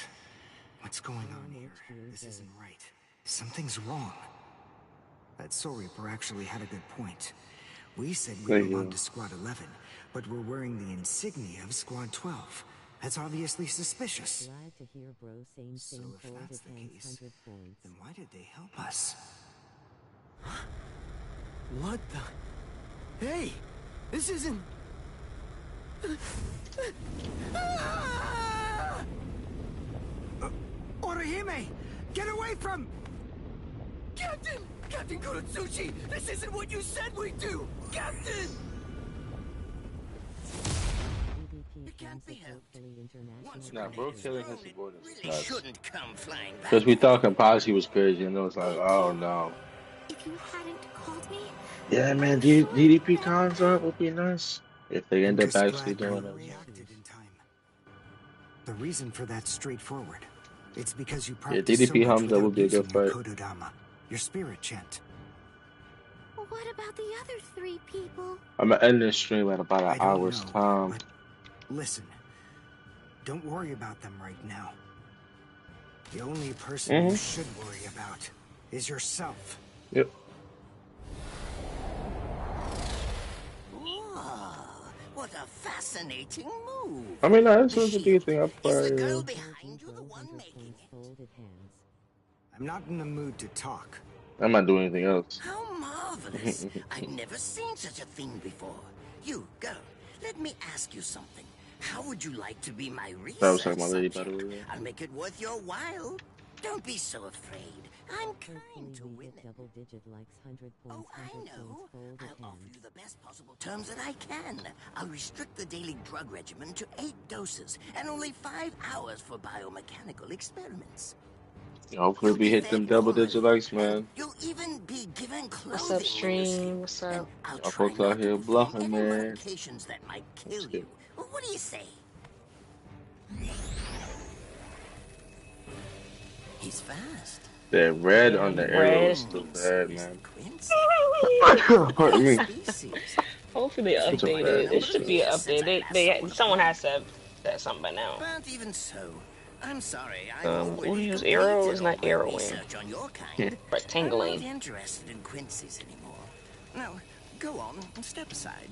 What's going on here? This isn't right. Something's wrong. That Soul Reaper actually had a good point. We said we Thank belong you. to Squad 11, but we're wearing the insignia of Squad 12. That's obviously suspicious. Glad to hear, bro. Same, So if folded that's the hands, case, 100 points. then why did they help us? What the? Hey! This isn't... Orihime! Get away from... Captain! Captain Kurotsuchi! This isn't what you said we'd do! Captain! It can't be helped. Nah, bro, killing his subordinates is Really nuts. shouldn't come flying back. Because we thought Kampachi was crazy, and it was like, oh no. If you hadn't called me, Yeah, man, DDP cons up would be nice if they end I'm up just actually glad doing you it. reacted in time. The reason for that's straightforward. It's because you Yeah, practiced so DDP much Hamza would without be a good using your fight. Kododama, your spirit chant. what about the other 3 people? I'm gonna end this stream at about I an don't hour's know, time. but listen, don't worry about them right now. The only person you should worry about is yourself. Yep. Whoa, what a fascinating move. I mean, no, this was a good thing. I Is the probably, girl behind you the one making it? Folded hands. I'm not in the mood to talk. I'm not doing anything else. How marvelous. I've never seen such a thing before. You, girl, let me ask you something. How would you like to be my research That was like my lady, by subject? the way. I'll make it worth your while. Don't be so afraid. I'm kind to We hit women. double digit likes, 100 Oh, points, I 100 know. points, folded I'll offer hands. you the best possible terms that I can. I'll restrict the daily drug regimen to 8 doses and only 5 hours for biomechanical experiments. Hopefully we hit them double-digit likes, man. You'll even be given What's up, clothing when you sleep. stream? What's up? I'll Y'all try folks out not to here perform bluffing, any man. modifications that might Let's kill get you. Well, what do you say? He's fast. that red Yeah, on the arrow is red. still bad, man. Pardon me. Hopefully they It's a update bad. it. It should be updated. Someone has to have said something by now. But even so, I'm sorry. I've already We'll use completed arrow. It's all not my arrowing. research on your kind. I'm Rectangling. not interested in Quincy's anymore. Now, go on and step aside.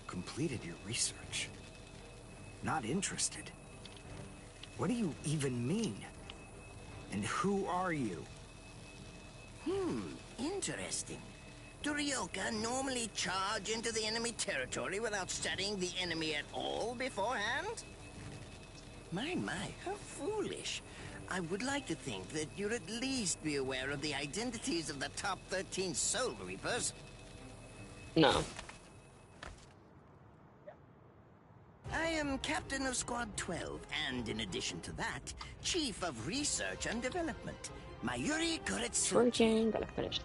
Completed your research. Not interested. What do you even mean? And who are you? Interesting. Do Ryoka normally charge into the enemy territory without studying the enemy at all beforehand? My, how foolish. I would like to think that you'd at least be aware of the identities of the top 13 Soul Reapers. No. I am Captain of Squad 12, and in addition to that, Chief of Research and Development, Mayuri Koretsuki. Working, gotta finish.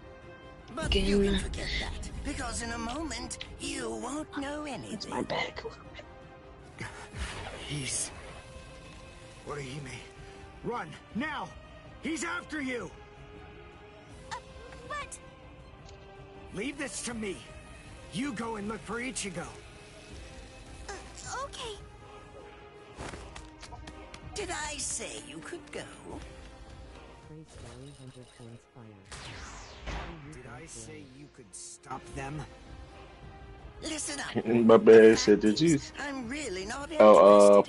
But you can forget that, because in a moment, you won't know anything. It's my bag. He's... Orihime, run, now! He's after you! What? Leave this to me. You go and look for Ichigo. Okay. Did I say you could go? Did I say you could stop them? Listen up. My bad said, did you? I'm really not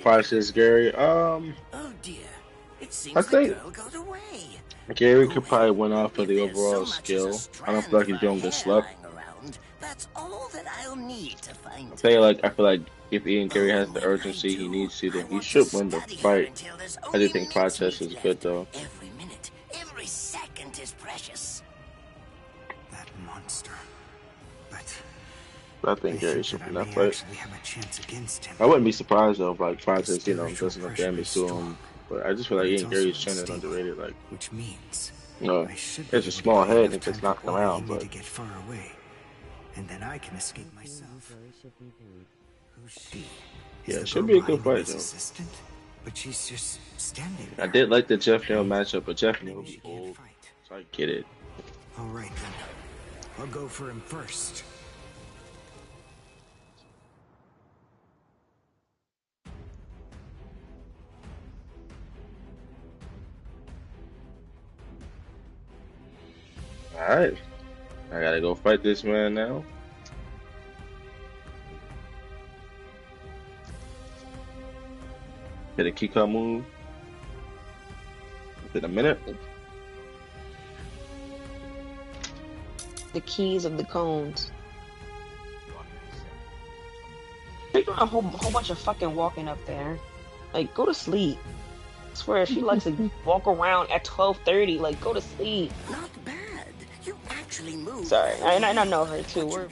Process Gary. Oh dear. It seems I think the girl got away. Gary could probably win off for the overall skill. I don't feel like he's gonna get slept. That's all that I'll need to find. I feel like if Ian Gary has the urgency he needs to, then he should win the fight. I just think process is good though. Every minute, every second is precious. That monster. But I think Gary should win that fight. actually have a chance against him. I wouldn't be surprised though if like process, does enough damage to him. But I just feel like Ian Gary's training underrated. Like, which means it's a small head and just knocking around, but. To get far away, and then I can escape myself. Who's she? Yeah, it should be a good fight though. Assistant? But she's just standing I did like the Jeff Neal matchup, but Jeff Neal was old, so I get it. All right then, I'll go for him first. Alright. I gotta go fight this man now. Hit a kick out move. Within a minute. The keys of the cones. You're doing a whole bunch of fucking walking up there. Like, go to sleep. I swear, she likes to walk around at 12:30. Like, go to sleep. Not bad. You actually moved. Sorry, I know her too. We're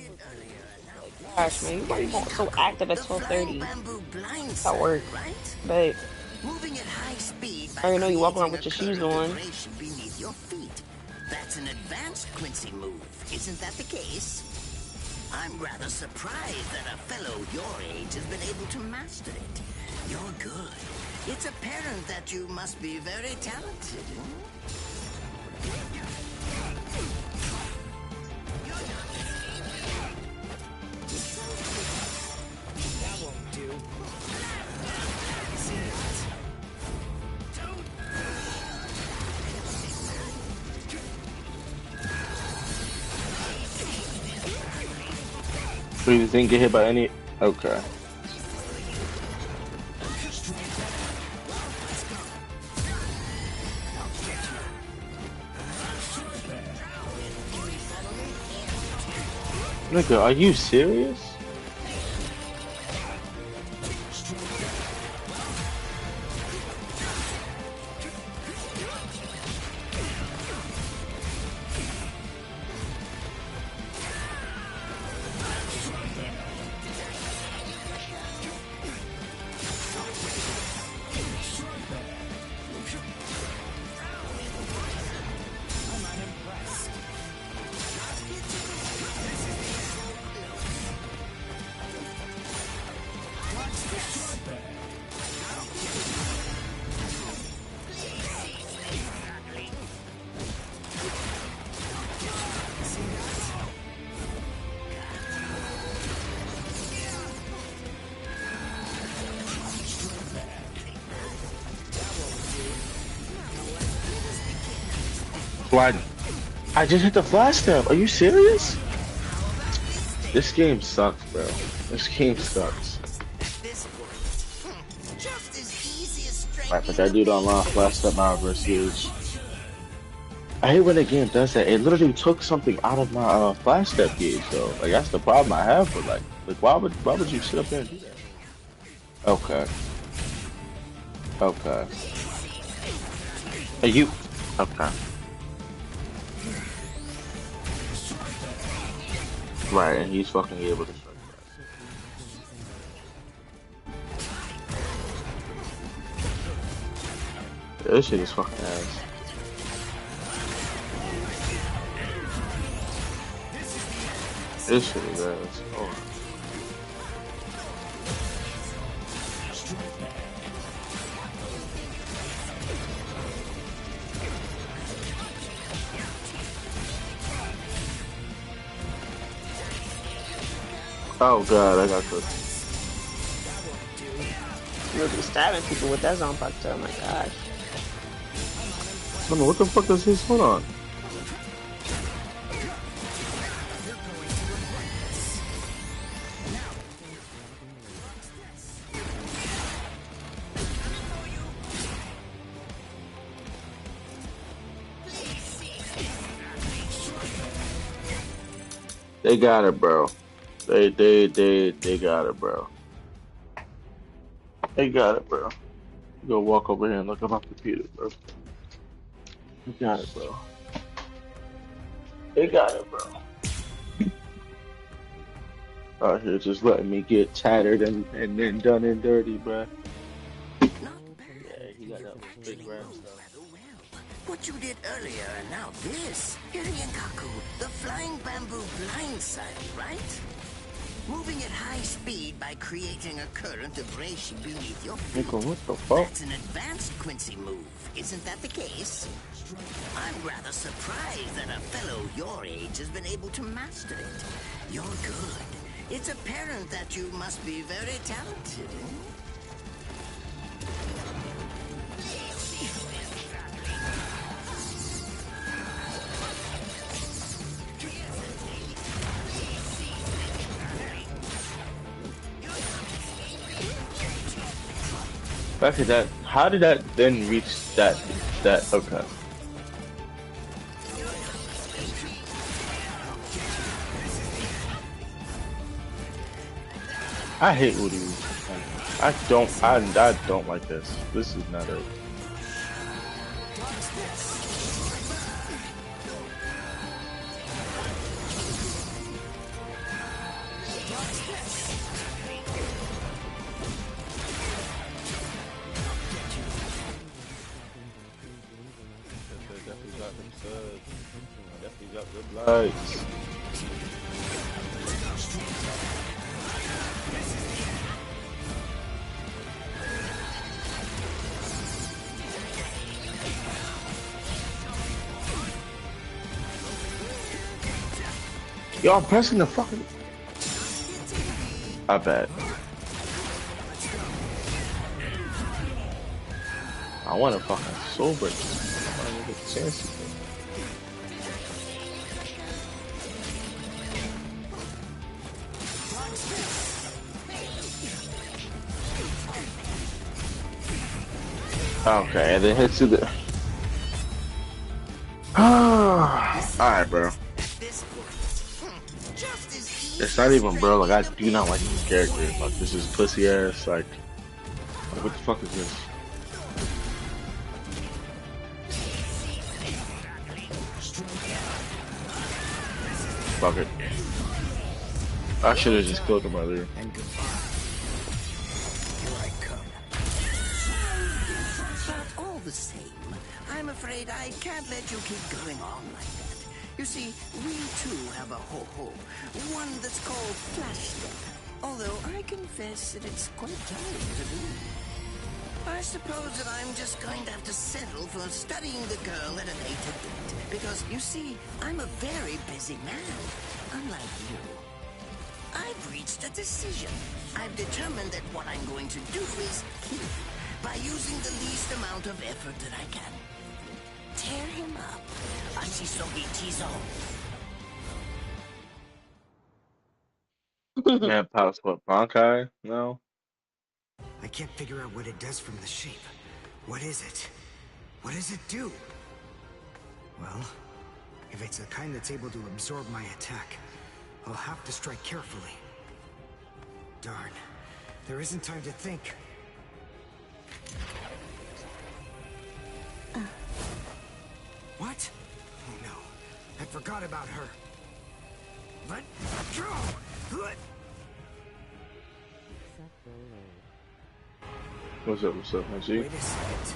gosh, man, why are you so active at 12:30? That's how it works. But Moving at high speed I already know you walk around with your shoes on. Beneath your feet. That's an advanced Quincy move. Isn't that the case? I'm rather surprised that a fellow your age has been able to master it. You're good. It's apparent that you must be very talented. That won't do. So you didn't get hit by any? Okay. Nigga, are you serious? Blind. I just hit the flash step. Are you serious? This game sucks, bro. This game sucks. Right, but that dude unlocked flash step now versus. I hate when a game does that. It literally took something out of my flash step gauge, though. Like that's the problem I have. But like why would you sit up there and do that? Okay. Okay. Are you? Okay. Right, and he's fucking able to strike that. This shit is fucking ass. This shit is ass. Oh. Oh god, I got cooked. You'll be stabbing people with that Zanpakuto, oh my gosh. I don't know, what the fuck is this? Hold on. They got it, bro. They got it, bro. They got it, bro. Go walk over here and look at my computer, bro. They got it, bro. They got it, bro. Out here just letting me get tattered and then done and dirty, bro. Yeah, he got that big ram stuff. What you did earlier and now this. Hiryankaku, the flying bamboo blindside, right? Moving at high speed by creating a current of reishi beneath your feet. Nigga, what the fuck? That's an advanced Quincy move, isn't that the case? I'm rather surprised that a fellow your age has been able to master it. You're good. It's apparent that you must be very talented. Back at that, how did that then reach that, okay. I hate Woody. I don't like this. This is not it. Definitely got good lights. Yo, I'm pressing the fucking. I bet. I want to fucking sober. I want to get the chance to. Okay, and then hit to the. Alright, bro. It's not even, bro. Like, I do not like this character. Like, this is pussy ass. Like what the fuck is this? Fuck it. I should have just killed him earlier. All the same, I'm afraid I can't let you keep going on like that. You see, we too have a ho-ho, one that's called Flash Step, although I confess that it's quite tiring to do. I suppose that I'm just going to have to settle for studying the girl at a later date, because, you see, I'm a very busy man, unlike you. I've reached a decision. I've determined that what I'm going to do is kill him by using the least amount of effort that I can. Tear him up Ashisogi Jizo. Man, pops what, Bankai? No? I can't figure out what it does from the shape. What is it? What does it do? Well, if it's the kind that's able to absorb my attack, I'll have to strike carefully. Darn. There isn't time to think. What? Oh no. I forgot about her. Let go! What's up, Haji? Wait a second.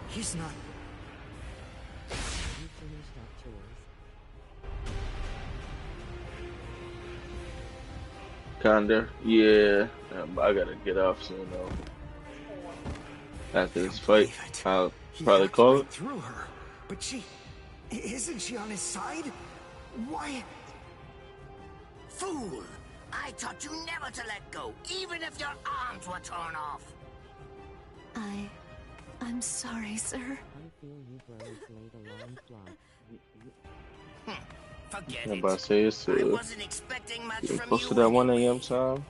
He's not... Kinda. Yeah. I gotta get off soon though. After this fight, I'll probably call it. Through her. But isn't she on his side? Why? Fool! I taught you never to let go, even if your arms were torn off. I'm sorry, sir. Forget I'm it. about to say it's I wasn't expecting much from close you to that 1 anyway. a.m. time.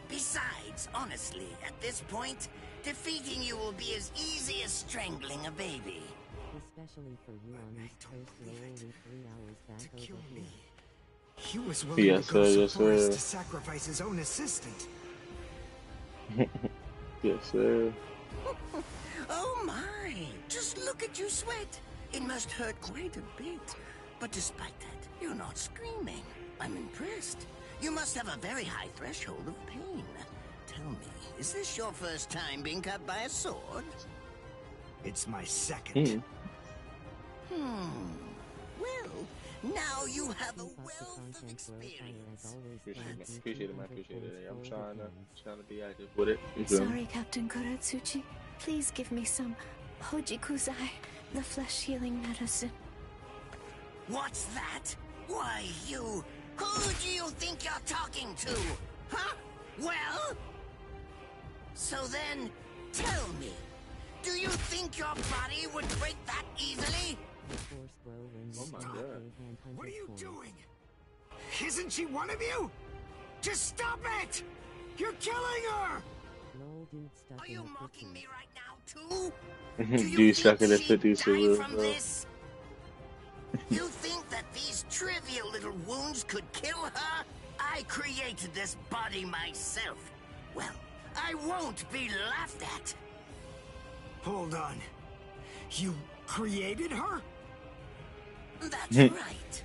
Besides, honestly, at this point, defeating you will be as easy as strangling a baby. Especially for you on East Coast, we're only 3 hours back over here. He was willing to go so Yes, far as sir. to sacrifice his own assistant. Yes, sir. Oh my! Just look at you sweat. It must hurt quite a bit. But despite that, you're not screaming. I'm impressed. You must have a very high threshold of pain. Tell me, is this your first time being cut by a sword? It's my second. Well, now you have a wealth of experience. Appreciate it, man. Appreciate it. I'm trying to be active with it. You feel me? Sorry, Captain Kuratsuchi. Please give me some Hojikuzai, the flesh healing medicine. What's that? Why, you... Who do you think you're talking to? Huh? Well? So then, tell me, do you think your body would break that easily? Oh my god. What are you doing? Isn't she one of you? Just stop it! You're killing her! Are you mocking me right now, too? Do you suck at the 50 Die so from bro? this? You think that these trivial little wounds could kill her? I created this body myself. Well, I won't be laughed at. Hold on. You created her? That's right.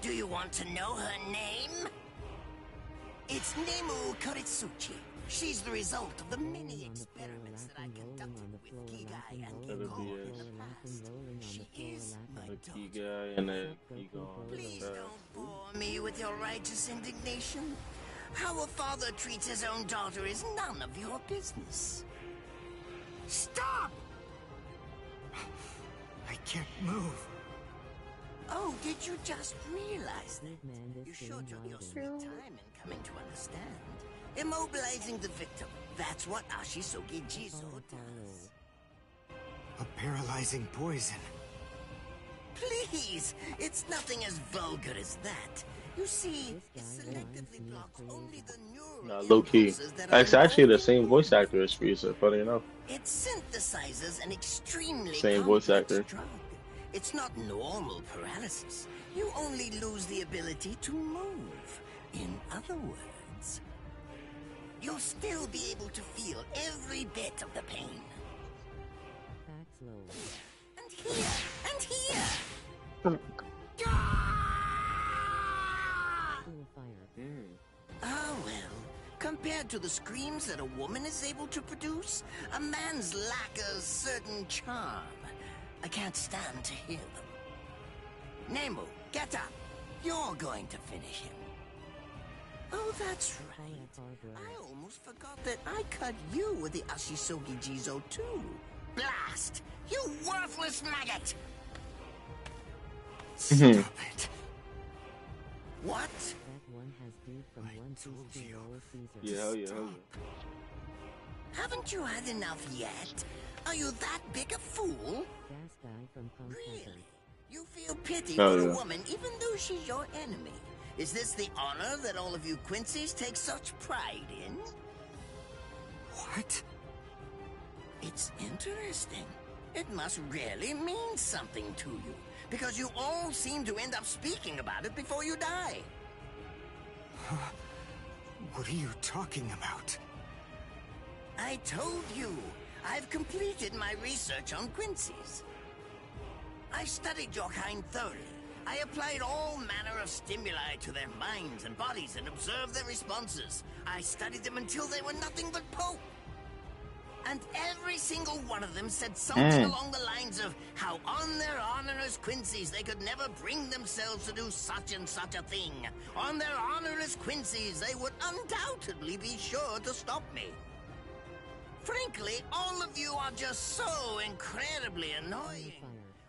Do you want to know her name? It's Nemu Koritsuchi. She's the result of the many experiments that I conducted with Kigai and Iko in the past. She is my daughter. And then Ego. Please don't bore me with your righteous indignation. How a father treats his own daughter is none of your business. Stop! I can't move. Oh, did you just realize that? You showed your sweet time in coming to understand. Immobilizing the victim. That's what Ashisogi Jizo does. A paralyzing poison. Please! It's nothing as vulgar as that. You see, it selectively blocks only the neural Low key. impulses that are It's actually the involved same in voice actor as Frieza, funny enough. It synthesizes an extremely Same voice complex actor. drug. It's not normal paralysis. You only lose the ability to move. In other words, you'll still be able to feel every bit of the pain. And here, and here. Ah, well, compared to the screams that a woman is able to produce, a man's lack a certain charm. I can't stand to hear them. Nemu, get up. You're going to finish him. Oh, that's right. I almost forgot that I cut you with the Ashisogi Jizo too. Blast! You worthless maggot! Stop it. What? Yeah, hell yeah. Haven't you had enough yet? Are you that big a fool? Really? You feel pity Oh for a yeah. woman even though she's your enemy. Is this the honor that all of you Quincy's take such pride in? What? It's interesting. It must really mean something to you, because you all seem to end up speaking about it before you die. What are you talking about? I told you, I've completed my research on Quincy's. I studied your kind thoroughly. I applied all manner of stimuli to their minds and bodies and observed their responses. I studied them until they were nothing but pulp. And every single one of them said something along the lines of how on their honor as Quincy's they could never bring themselves to do such and such a thing. On their honor as Quincy's they would undoubtedly be sure to stop me. Frankly, all of you are just so incredibly annoying.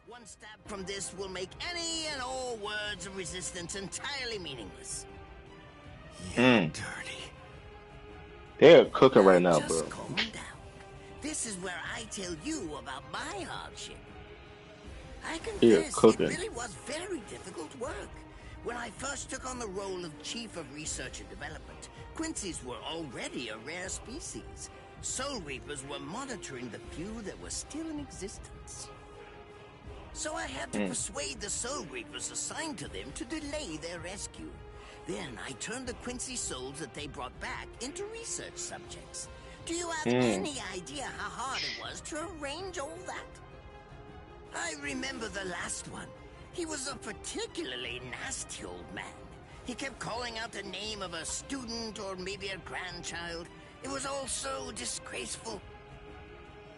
One stab from this will make any and all words of resistance entirely meaningless. Dirty. They're cooking right now, Just bro. calm down. This is where I tell you about my hardship. I They're confess, it cooking. really was very difficult work. When I first took on the role of Chief of Research and Development, Quincy's were already a rare species. Soul Reapers were monitoring the few that were still in existence. So I had to persuade the Soul Reapers assigned to them to delay their rescue. Then I turned the Quincy souls that they brought back into research subjects. Do you have any idea how hard it was to arrange all that? I remember the last one. He was a particularly nasty old man. He kept calling out the name of a student or maybe a grandchild. It was all so disgraceful.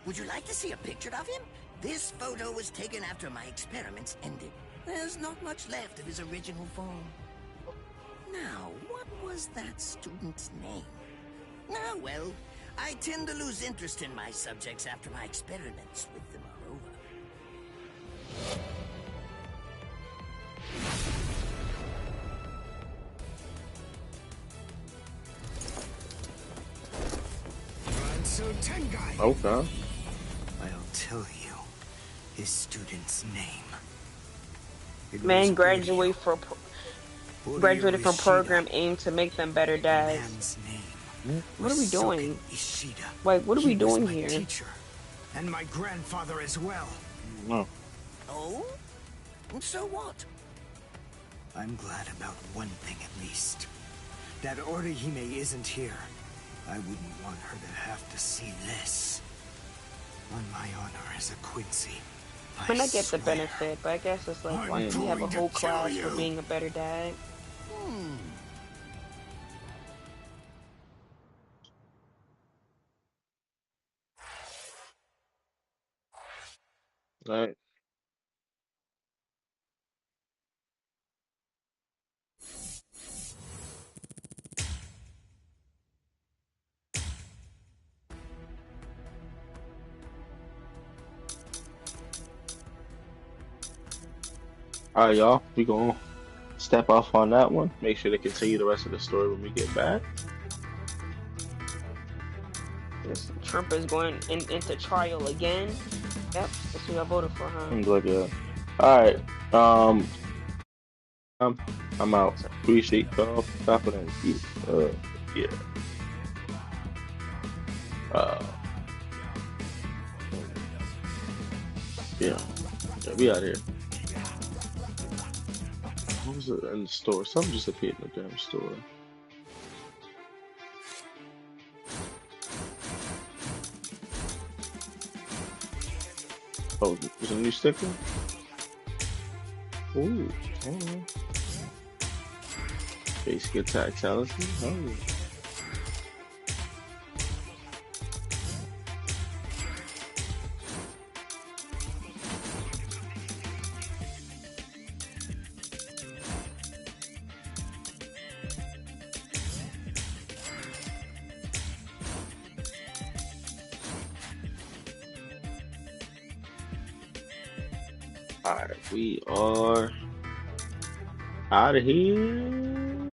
Would you like to see a picture of him? This photo was taken after my experiments ended. There's not much left of his original form. Now, what was that student's name? Ah, well, I tend to lose interest in my subjects after my experiments with them are over. Okay. I'll tell you his student's name. It Man was graduated from program aimed to make them better dads. Man's name. What are we doing? Ishida. Wait, what are we He was doing my here? teacher, and my grandfather as well. No. Oh? And so what? I'm glad about one thing at least. That Orihime isn't here. I wouldn't want her to have to see this. On my honor as a Quincy. I mean, I get the benefit, but I guess it's like, why do we have a whole class for being a better dad? Alright. Alright, y'all. We gonna step off on that one. Make sure to continue the rest of the story when we get back. Yes, Trump is going into trial again. Yep, that's who I voted for, huh? Seems like a. Alright. I'm out. Appreciate y'all stopping and yeah. Yeah, we out here. What was it in the store? Something just appeared in the damn store. Oh, there's a new sticker? Ooh, alright. Basic attack talisman? Oh, yeah. Alright, we are out of here.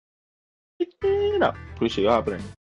No, appreciate y'all hopping in.